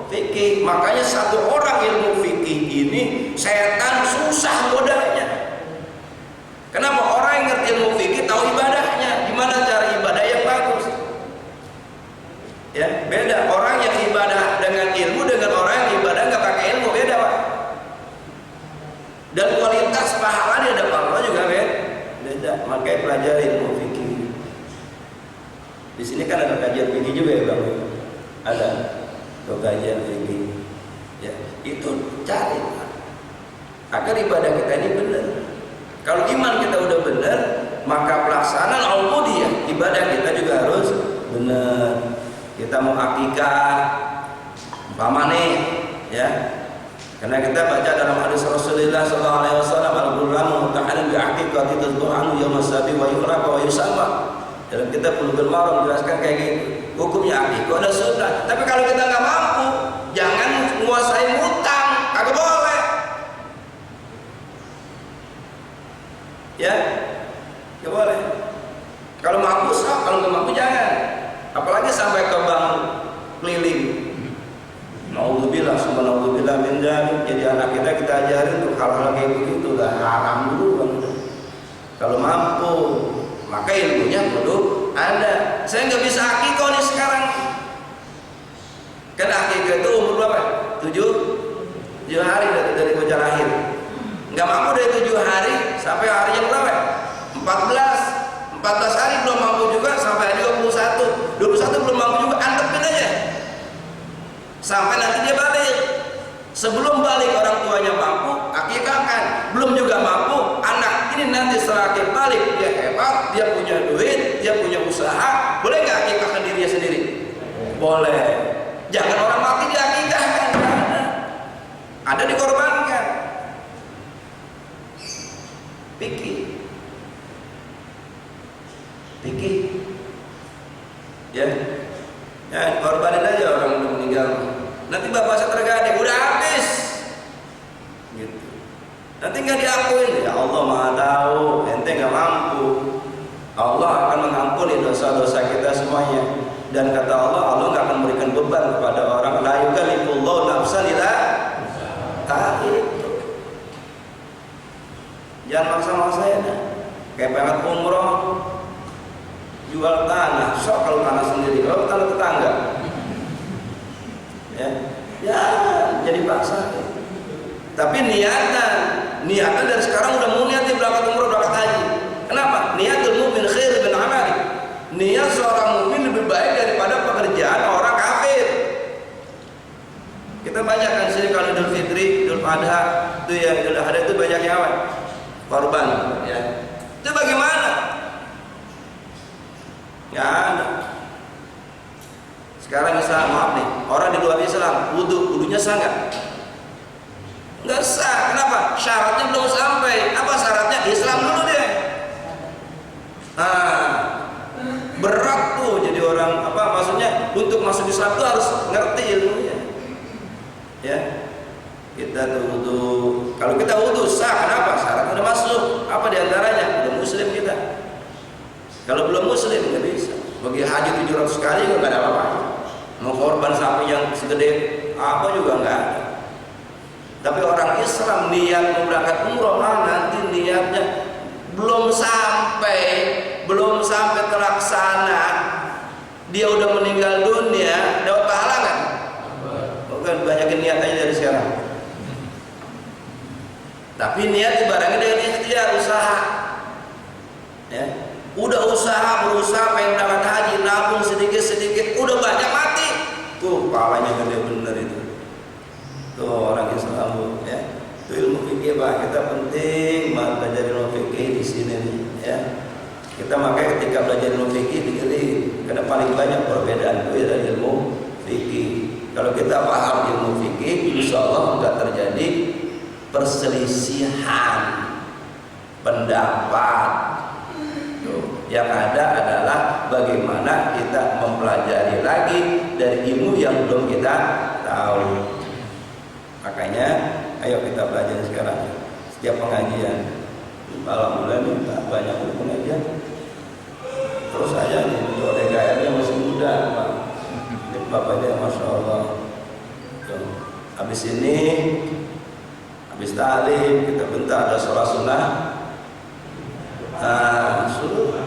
fikih. Makanya satu orang ilmu fikih ini setan susah godanya. Kenapa? Orang yang ngerti ilmu fikih tahu ibadahnya, gimana cara ibadah yang bagus. Ya, beda orang yang ibadah dengan ilmu dengan orang yang ibadah nggak pakai ilmu, beda Pak. Dan kualitas pahala di hadapan Allah juga beda. Makanya pelajari ilmu fikih. Di sini kan ada kajian fikih juga ya Bang. Ada kajian fikih. Ya, itu cari agar ibadah kita ini benar. Kalau iman kita udah benar, maka pelaksanaan ubudiyah ibadah kita juga harus benar. Kita mau akikah, umpamane, ya. Karena kita baca dalam hadis Rasulullah sallallahu alaihi wasallam, al-ghulamu mutahhanan bi aqiqati tadhu'anu yawm as-sabi wa yuraq wa yusama. Dalam kitab Bulughul Maram menjelaskan kayak gitu. Hukumnya akikah ada sunnah. Tapi kalau kita nggak mampu, jangan menguasai hutang, kagak boleh. Ya, nggak boleh. Kalau mampu sah, kalau nggak mampu jangan. Apalagi sampai ke bank keliling. Naudzubillah, subhanallah min dzalik. Jadi anak kita ajarin untuk hal-hal kayak begitu udah haram dulu kan. Kalau mampu, maka ilmunya kudu ada. Saya nggak bisa akikah nih sekarang. Kan akikah itu umur berapa? 7 hari dari bocah lahir. Nggak mampu dari 7 hari sampai hari yang berapa? 14 hari belum mampu juga sampai hari 21 belum mampu juga, antepin aja sampai nanti dia balik. Sebelum balik orang tuanya mampu, akikahkan. Belum juga mampu, anak ini nanti setelah balik dia hebat, dia punya duit, dia punya usaha, boleh nggak akikahkan dirinya sendiri? Boleh. Jangan orang mati diakikahkan, ada dikorbankan. Fikih, ya, korbanin aja orang udah meninggal. Nanti bapak saya tergading, udah habis, gitu. Nanti nggak diakuin, ya Allah Maha tahu, ente nggak mampu. Allah akan mengampuni dosa-dosa kita semuanya. Dan kata Allah nggak akan memberikan beban kepada orang. La yukallifullahu nafsan illa wus'aha. Jangan maksa-maksa ya. Kayak pengen umroh, jual tanah, sok kalau tanah sendiri, kalau tanah tetangga, ya jadi paksa. Tapi niatan dari sekarang udah mau niatin berangkat umroh, berangkat haji. Kenapa? Niatul mu'min khair bin amali. Niat seorang mukmin lebih baik daripada pekerjaan orang kafir. Kita banyak kan sini kalau Idul Fitri, Idul Adha, itu ya Idul Adha itu banyaknya apa? Korban, ya. Itu bagaimana? Nggak ada. Sekarang misalnya maaf nih, orang di luar Islam wudunya sah nggak? Nggak sah. Kenapa? Syaratnya belum sampai. Apa syaratnya? Islam dulu deh. Nah, berat tuh jadi orang maksudnya untuk masuk Islam itu harus ngerti ilmunya. Ya, kita wudu. Kalau kita wudu sah, kenapa? Syarat udah masuk. Apa diantaranya? Belum muslim kita. Kalau belum muslim nggak bisa. Bagi haji 700 kali nggak ada apa-apa. Mau korban sapi yang segede apa juga nggak ada. Tapi orang Islam niat mau berangkat umroh, nanti niatnya belum sampai terlaksana, dia udah meninggal dunia, dapat pahala kan? Bukan, banyakin niat aja dari sekarang. Tapi niat dibarengi dengan ikhtiar, usaha. Ya, udah berusaha pengen berangkat haji, nabung sedikit, udah banyak mati. Tuh pahalanya gede bener itu. Tuh orang Islam, ya. Itu ilmu fikih, Pak. Kita penting banget belajar ilmu fikih di sini nih, ya. Kita makanya ketika belajar ilmu fikih dikali, karena paling banyak perbedaan itu dari ilmu fikih. Kalau kita paham ilmu fikih, insya Allah nggak terjadi perselisihan pendapat. Tuh, yang ada adalah bagaimana kita mempelajari lagi dari ilmu yang belum kita tahu. Makanya ayo kita belajar sekarang. Setiap pengajian, alhamdulillah nih banyak pengajian. Terus aja nih, untuk DKR-nya masih muda, Pak. Bapaknya Masya Allah. Habis ini, habis ta'lim, kita bentar ada sholat sunnah. Suruh,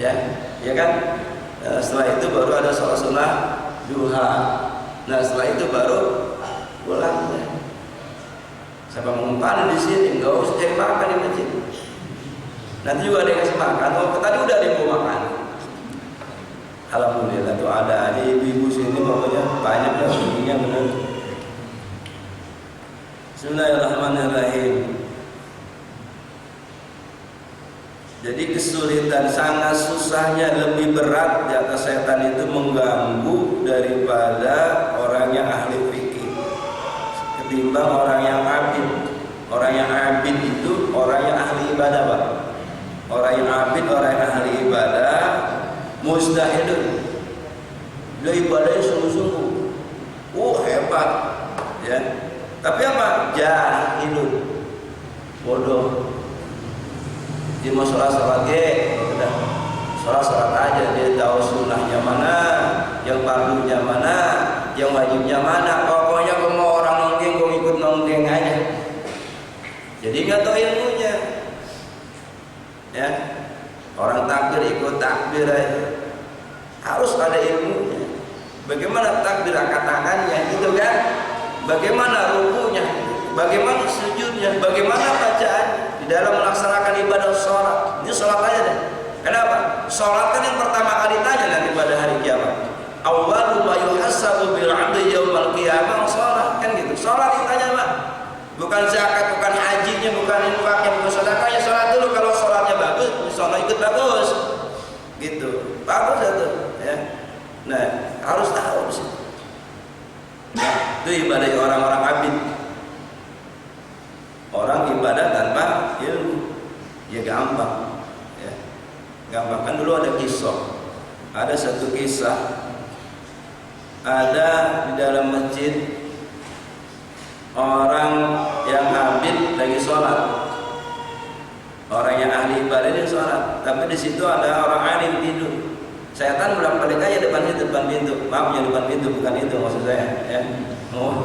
ya kan? Setelah itu baru ada sholat sunnah duha. Nah setelah itu baru pulang. Siapa mengumpan di sini, nggak usah cari makan di masjid. Nanti juga ada yang kasih makan. Oh, tadi udah ada yang mau makan. Alhamdulillah tuh ada aja ibu-ibu sini, pokoknya banyak lah begini benar. Bismillahirrahmanirrahim. Jadi kesulitan, sangat susahnya, lebih berat di atas setan itu mengganggu daripada orang yang ahli fikih ketimbang orang yang abid. Orang yang abid itu orang yang ahli ibadah, Pak. Orang yang abid, orang yang ahli ibadah, mustahidun. Dia ibadahnya sungguh-sungguh. Hebat, ya. Tapi apa? Jahilun, bodoh. Dia mau sholat udah sholat aja, dia tahu sunnahnya mana, yang fardunya mana, yang wajibnya mana. Pokoknya kalau mau orang nonggeng, gue ikut nonggeng aja. Jadi nggak tahu ilmunya, ya. Orang takbir ikut takbir aja, harus ada ilmunya. Bagaimana takbir katakannya, gitu kan? Bagaimana rukunya, bagaimana sujudnya, bagaimana bacaan di dalam melaksanakan ibadah sholat. Ini sholat aja deh. Kenapa? Sholat kan yang pertama kali tanya nanti pada hari kiamat. Awwalu ma yuhassabu bil 'abdi yaumal qiyamah sholat, kan gitu. Sholat ditanya, Pak. Bukan zakat, bukan hajinya, bukan infaknya, bukan sedekahnya. Sholat dulu. Kalau sholatnya bagus, sholat ikut bagus. Gitu. Bagus itu, ya. Nah, harus tahu sih. Nah, itu ibadah orang-orang abid. Orang ibadah tanpa ilmu, ya gampang, ya. Gampang. Kan dulu ada kisah. Ada satu kisah. Ada di dalam masjid orang yang abid lagi sholat. Orang yang ahli ibadah ini sholat. Tapi di situ ada orang alim tidur. Setan bolak-balik aja depan pintu. Maaf ya, depan pintu, bukan itu maksud saya, ya. Oh.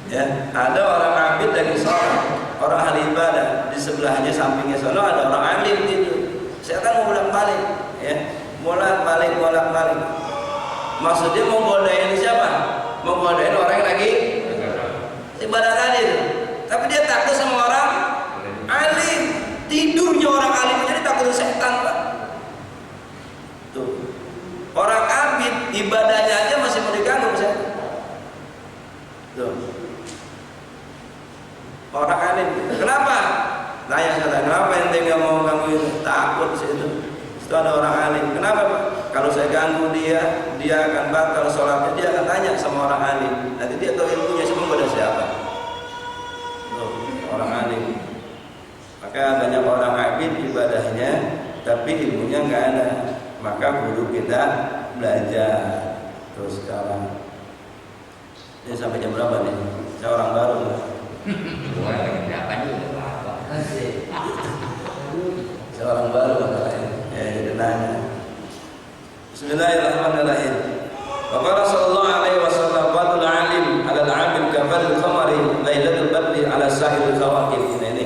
Ya, ada orang abid lagi sholat, orang ahli ibadah. Di sebelahnya, sampingnya sana ada orang alim tidur. Setan mau bolak-balik, ya. Bolak-balik. Maksudnya mau godain siapa? Mau godain orang yang lagi ibadah tadi itu. Tapi dia takut sama orang alim. Tidurnya orang alim jadi takut setan, Pak. Tuh. Orang abid ibadahnya aja masih mau diganggu setan. Tuh. Orang alim, kenapa? Tanya saya, kenapa ente nggak mau ganggu itu? Takut sih itu. Itu ada orang alim. Kenapa, Pak? Kalau saya ganggu dia akan batal sholatnya. Dia akan tanya sama orang alim. Nanti dia tahu ilmunya semua pada siapa. Tuh, orang alim. Maka banyak orang abid ibadahnya, tapi ilmunya nggak ada. maka kudu kita belajar. Terus sekarang ini sampai jam berapa nih? Saya orang baru nggak? Saya orang baru masalahnya. Jadi nanya. Bismillahirrahmanirrahim. Wa sallallahu alaihi wasallam fadlul alim 'ala al-'abid kafal qamari lailatul badri 'ala sahil kawakib. Ini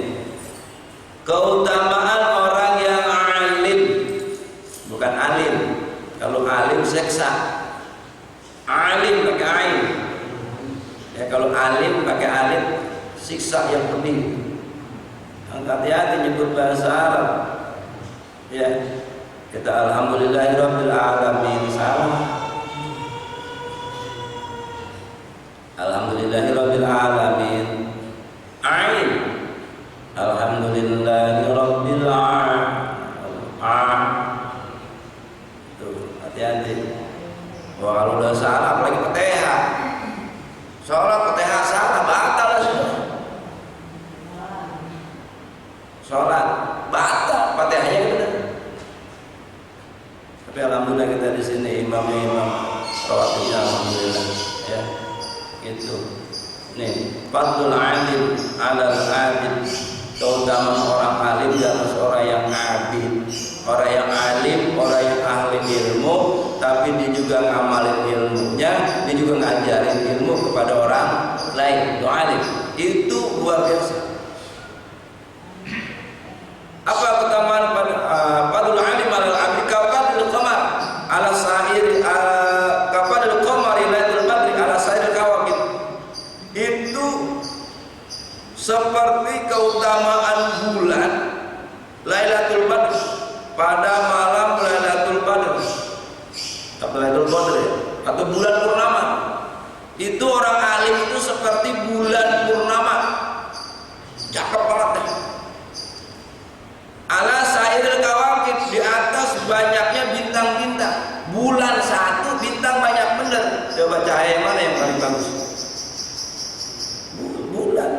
keutamaan orang yang alim, bukan alim. Kalau alim seksa, alim pakai ain. Ya, kalau alim pakai alim siksa yang pedih. Hati-hati nyebut bahasa Arab. Ya, kita alhamdulillahirabbil alamin salah. Alhamdulillahirabbil alamin ain. Alhamdulillahirabbil alamin. Tuh, hati-hati. Wah, kalau udah salah apalagi Fatihah. Sholat Fatihah salah batal sudah. Sholat batal Fatihahnya benar. Tapi alhamdulillah kita di sini imam rawatibnya alhamdulillah ya. Itu. Nih, fadlul alim 'alal 'abid. Keutamaan orang alim dan orang yang abid. Orang yang alim, orang yang ahli ilmu, tapi dia juga ngamalin ilmunya, dia juga ngajarin ilmu kepada orang lain. Itu alim. Itu luar biasa. Apa keutamaan fadlul alim 'alal 'abid kafadil qamar 'ala sa'ir kafadil qamari lailatul badri 'ala sa'ir kawakib. Itu seperti keutamaan bulan Lailatul Badr pada malam Lailatul Badr atau Lailatul Badr ya, atau bulan purnama. Itu orang alim itu seperti bulan purnama. Cakep banget deh. Ala sairil kawakib, di atas banyaknya bintang-bintang. Bulan satu bintang banyak bener. Coba cahaya mana yang paling bagus? Bulan.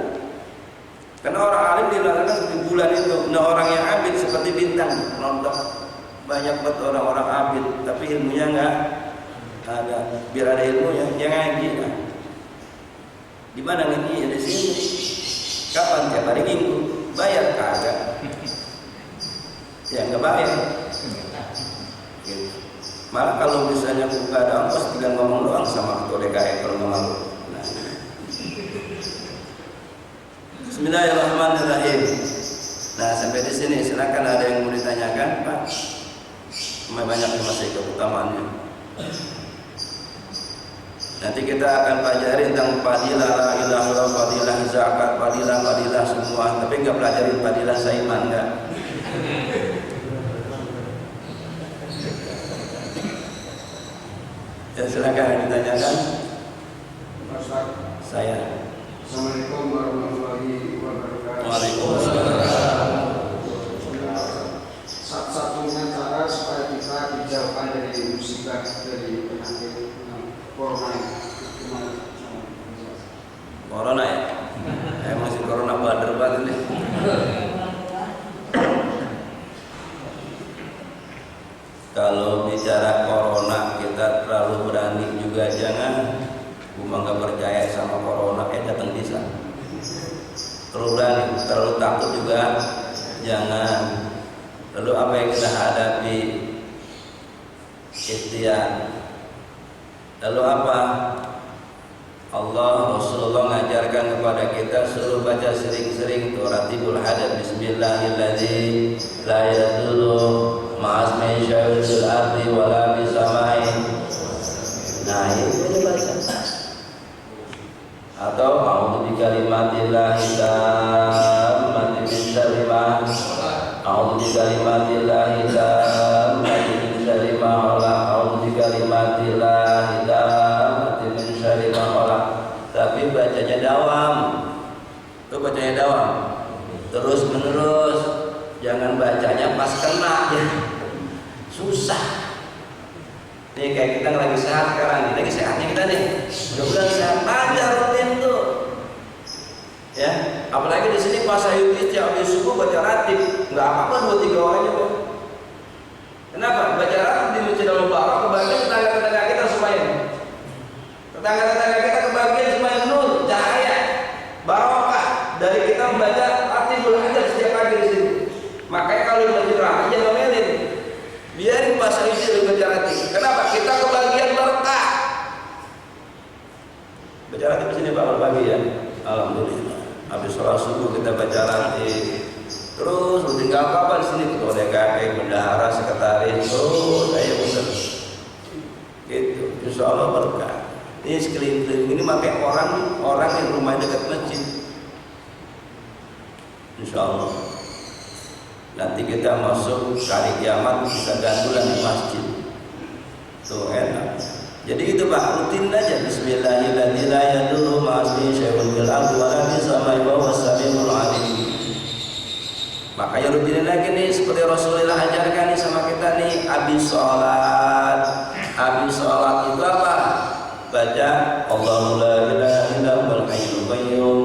Karena orang alim dilakukan seperti bulan itu. Nah, orang yang abid seperti bintang. Nonton banyak banget orang-orang abid, tapi ilmunya nggak ada. Biar ada ilmunya, yang ngaji. Nah, di mana ngaji? Ya di sini. Kapan? Tiap hari Minggu. Bayar kagak? Ya nggak bayar. Gitu. Malah kalau misalnya buka ada ongkos, tinggal ngomong doang sama ketua DKM kalau nggak malu. Bismillahirrahmanirrahim. Nah, sampai di sini silakan ada yang mau ditanyakan, Pak. Banyak masih keutamaannya. Nanti kita akan pelajari tentang fadilah la ilaha illallah, fadilah zakat, fadilah semua. Tapi nggak pelajari fadilah saiman enggak. Ya silakan ditanyakan. Saya. Assalamualaikum warahmatullahi wabarakatuh. Waalaikumsalam. Satu-satunya cara supaya kita dijauhkan dari musibah, dari penyakit corona ini. Corona ya? Masih corona badar banget nih. Kalau bicara corona kita terlalu berani juga jangan. Gua nggak percaya sama corona, datang bisa. Terlalu berani, terlalu takut juga jangan. Lalu apa yang kita hadapi? Ikhtiar. Lalu apa? Allah Rasulullah ngajarkan kepada kita suruh baca sering-sering Ratibul Hadad. Bismillahirrahmanirrahim. La yadullu ma'asmi syai'il ardi wala bisamain. Nah, ini baca. Atau a'udzu bikalimatillahi tammati min syarri ma a'udzu bikalimatillahi tammati min syarri ma khalaq a'udzu bikalimatillahi tammati min syarri ma khalaq. Tapi bacanya dawam. Itu bacanya dawam. Terus menerus. Jangan bacanya pas kena ya. Susah. Nih kayak kita lagi sehat sekarang, lagi sehatnya kita nih. Mudah-mudahan sehat aja rutin tuh. Ya, apalagi di sini puasa Yudhis tiap habis subuh baca ratib. Enggak apa-apa 2-3 orang juga. Kenapa? Baca ratib bangun pagi ya. Alhamdulillah. Habis sholat subuh kita baca latih. Terus tinggal kapan sini ketua DKI, bendahara, sekretaris, terus saya bener. Gitu. Insya Allah berkah. Ini sekeliling ini pakai orang yang rumah dekat masjid. Insya Allah. Nanti kita masuk kali kiamat bisa gandulan di masjid. Tuh enak. Jadi itu Pak, rutin aja. Bismillahirrahmanirrahim. La yadurru ma'asmi syai'un fil ardi wa la fis samai wa huwas samiul 'alim. Makanya rutinin lagi nih seperti Rasulullah ajarkan nih sama kita nih. Habis sholat itu apa? Baca Allahu la ilaha illa huwal hayyul qayyum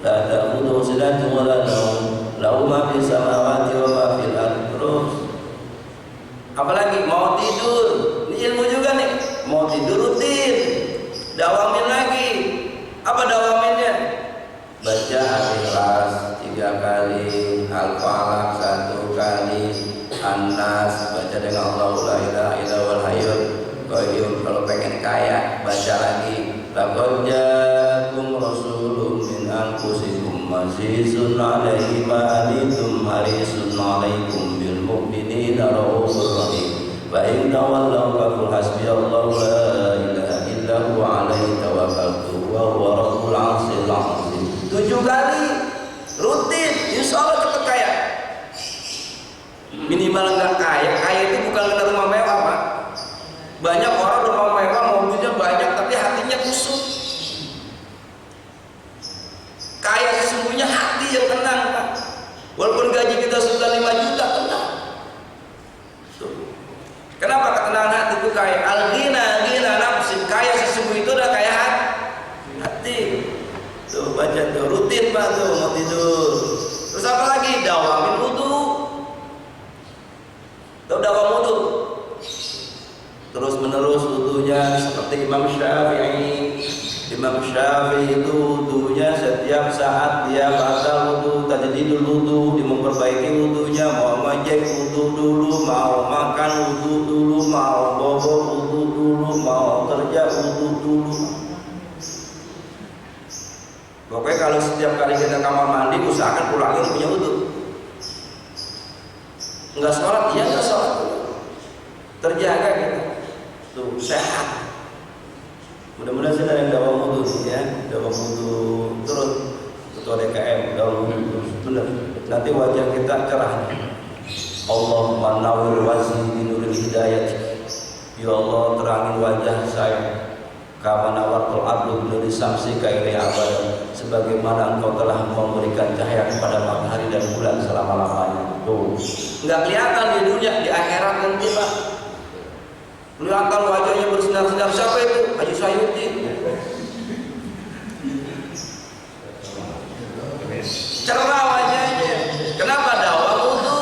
la ta'khudhuhu sinatun wa la nawm lahu ma fis samawati wa ma fil ardi. Terus apalagi mau tidur, ini ilmu juga nih. Mau tidur rutin, dawamin lagi. Apa dawaminnya? Baca Al-Ikhlas 3 kali, Al-Falaq 1 kali, An-Nas baca dengan Allahu la ilaha illa huwal hayyul qayyum. Kalau pengen kaya baca lagi laqad ja'akum rasulun min anfusikum azizun 'alaihi ma anittum harisun 'alaikum bil mu'minina raufur rahim. Wa in tawallaw faqul hasbiyallahu la ilaha illa huwa 'alaihi tawakkaltu wa huwa rabbul 'arsyil 'azim. 7 kali rutin, insya Allah cepat kaya. Minimal enggak kaya itu bukan karena rumah mewah Pak. Banyak orang rumah mewah, mobilnya banyak, tapi hatinya kusut. Kaya sesungguhnya hati yang tenang Pak. Walaupun gaji kita sudah 5 juta, tenang. Kenapa ketenangan hati itu kaya? Al-ghina nafsi, kaya sesungguhnya itu udah kaya hati. Tuh baca tuh rutin Pak tuh mau tidur. Terus apa lagi? Dawamin wudu. Tuh dawam wudu. Terus menerus wudunya seperti Imam Syafi'i. Imam Syafi'i itu wudunya setiap saat dia batal wudu, tajdidul wudu, dia memperbaiki wudunya, mau ngecek wudu dulu, mau makan wudu dulu, mau bobo wudu dulu, mau kerja wudu dulu. Pokoknya kalau setiap kali kita kamar mandi usahakan pulangin punya wudu. Enggak sholat, iya enggak sholat. Terjaga kita. Tuh sehat. Mudah-mudahan saya yang dawam wudu ya, dawam wudu terus ketua DKM dawam wudu benar. Nanti wajah kita cerah. Allahumma nawwir wajhi binuril hidayah. Ya Allah terangin wajah saya. Kama nawartul abdu binuri samsi kaili abad. Sebagaimana engkau telah memberikan cahaya kepada matahari dan bulan selama-lamanya. Tuh. Enggak kelihatan di dunia, di akhirat nanti Pak. Kelihatan wajahnya bersinar-sinar. Siapa itu? Haji Sayuti. Cerah wajahnya. Kenapa? Dawam wudu.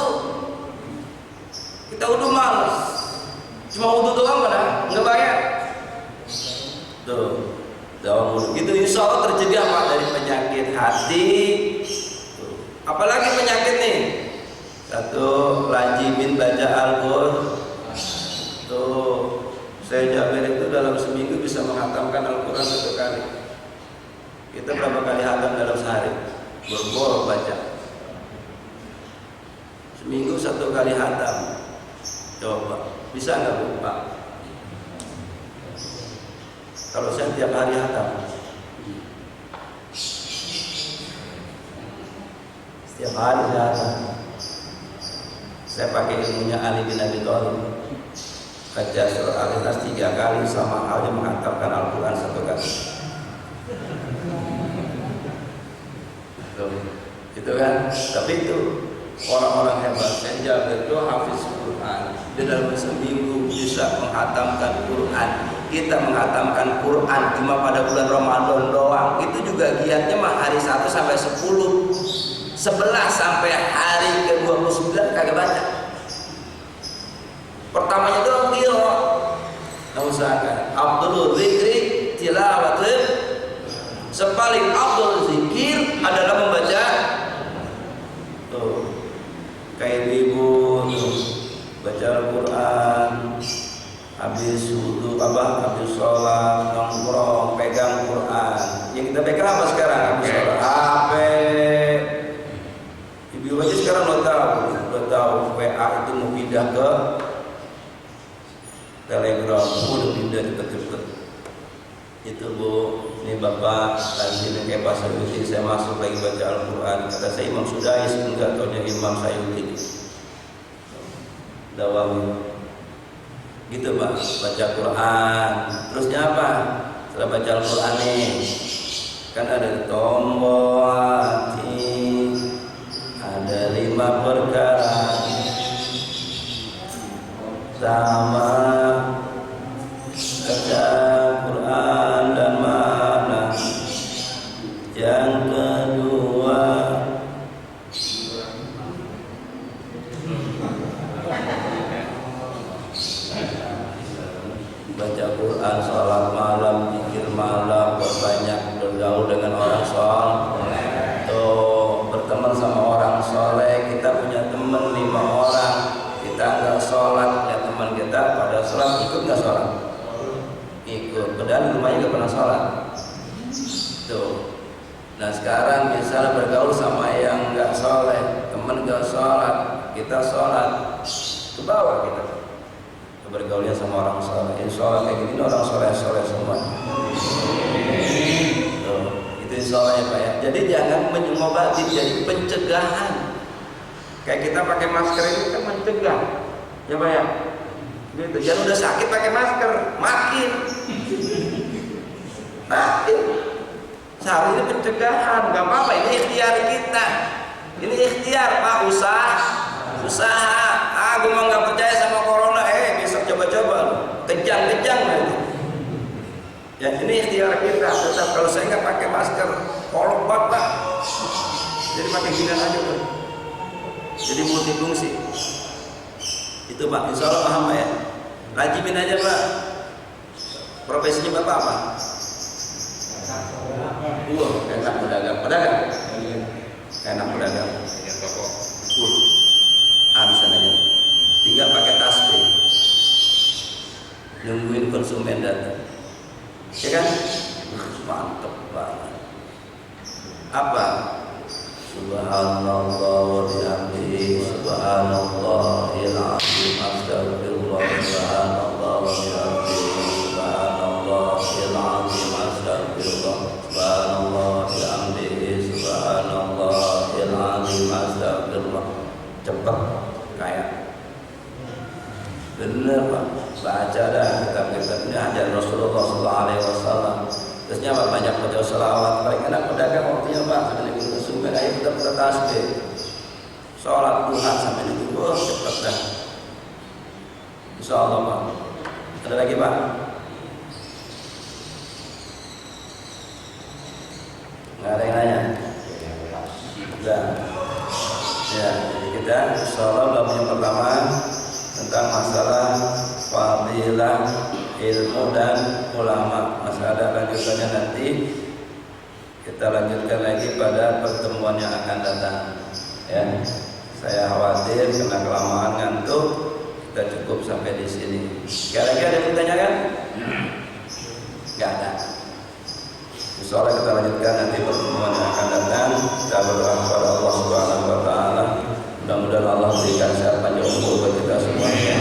Kita wudu malas. Cuma wudu doang kan? Enggak bayar. Tuh. Dawam wudu. Itu insya Allah tercegah Pak dari penyakit hati. Tuh. Apalagi penyakit nih? Satu, lajimin baca Al-Qur'an. Tuh, saya Jabir itu dalam seminggu bisa menghatamkan Al-Quran 1 kali. Kita berapa kali hatam dalam sehari? Berbol baca. Seminggu 1 kali hatam. Coba, bisa nggak Bu Pak? Kalau saya tiap hari hatam. Setiap hari saya hatam. Saya pakai ilmunya Ali bin Abi Thalib. Baca surah Al-Ikhlas 3 kali sama halnya menghantamkan Al-Quran 1 kali. Itu kan, tapi itu orang-orang hebat. Saya Jabir itu hafiz Quran. Dia dalam seminggu bisa menghatamkan Quran. Kita menghatamkan Quran cuma pada bulan Ramadan doang. Itu juga giatnya mah hari 1 sampai 10, 11 sampai hari ke-29 kagak baca. Pertamanya doang dia nggak usahakan. Abdul zikri tilawatul. Sepaling Abdul zikir adalah membaca. Tuh kayak ibu baca Al-Quran, habis wudu habis sholat nongkrong pegang Quran. Yang kita pegang apa sekarang? HP. Ibu aja sekarang udah tahu WA itu mau pindah ke Telegram, udah pindah cepet-cepet. Itu Bu, ini Bapak tadi kayak Pak Sayuti, saya masuk lagi baca Al-Quran. Kata saya Imam Sudais, enggak taunya Imam Sayuti. Dawawi. Gitu Pak, baca Quran. Terusnya apa? Setelah baca Al-Quran nih, kan ada tombol hati, ada 5 perkara sama baca Quran dan mana. Yang kedua baca Quran, sholat malam, zikir malam, berbanyak bergaul dengan orang soleh, tuh berteman sama orang soleh. Kita punya teman 5 orang, kita nggak sholat, ya teman kita pada sholat, ikut nggak sholat? Ikut, padahal rumahnya nggak pernah sholat. Tuh. Nah sekarang misalnya bergaul sama yang nggak soleh, teman nggak sholat, kita sholat, ke bawah kita. Bergaulnya sama orang soleh, insya Allah kayak gini orang soleh semua. Itu insya Allah ya Pak ya. Jadi jangan mengobati, jadi pencegahan. Kayak kita pakai masker ini kan mencegah, ya Pak ya. Gitu. Jangan udah sakit pakai masker, makin. Seharusnya ini pencegahan, nggak apa-apa. Ini ikhtiar kita. Ini ikhtiar Pak, usaha. Gue mau nggak percaya sama corona, besok coba-coba, kejang-kejang nanti. Ya ini ikhtiar kita. Tetap kalau saya nggak pakai masker, kolok Pak. Jadi pakai gini aja Pak. Jadi multifungsi. Itu Pak, insya Allah paham ya. Rajimin aja Pak. Profesinya Bapak apa? Enak pedagang. Enak pedagang. Bisa aja. Tinggal pakai tasbih. Nungguin konsumen datang. Ya kan? Mantap banget. Apa? Subhanallah wa bihamdihi, subhanallahil azim, astagfirullah, subhanallah wa bihamdihi, subhanallahil azim, astagfirullah, subhanallah wa bihamdihi, subhanallahil azim, astagfirullah. Cepat kayak bener Pak, baca dah kitab-kitabnya ajar Rasulullah SAW. Terusnya Pak banyak baca selawat. Paling enak pedagang waktunya Pak, sampai negeri sumber ayo kita buka tasbih, sholat duha sampai negeri. Cepat dah. Insya Allah Pak. Ada lagi Pak? Nggak ada yang nanya? Udah. Ya, jadi kita insya Allah bab yang pertama tentang masalah fadilah ilmu dan ulama. Masih ada lanjutannya nanti. Kita lanjutkan lagi pada pertemuan yang akan datang. Ya, saya khawatir karena kelamaan ngantuk, kita cukup sampai di sini. Kira-kira ada yang ditanyakan? Nggak ada. Insya Allah kita lanjutkan nanti pertemuan yang akan datang. Kita berdoa kepada Allah Subhanahu Wa Taala. Mudah-mudahan Allah berikan sehat panjang umur buat kita semuanya.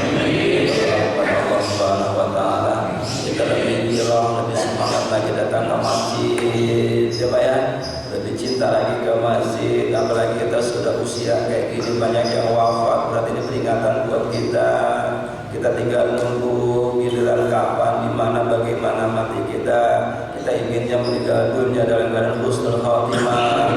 Kepada Allah Subhanahu Wa Taala, kita lebih girang, lebih semangat lagi datang ke masjid, ya Pak ya. Lebih cinta lagi ke masjid. Apalagi kita sudah usia kayak gini, banyak yang wafat. Berarti ini peringatan buat kita. Kita tinggal nunggu giliran kapan, di mana, bagaimana mati kita. Kita inginnya meninggal dunia dalam keadaan husnul khatimah.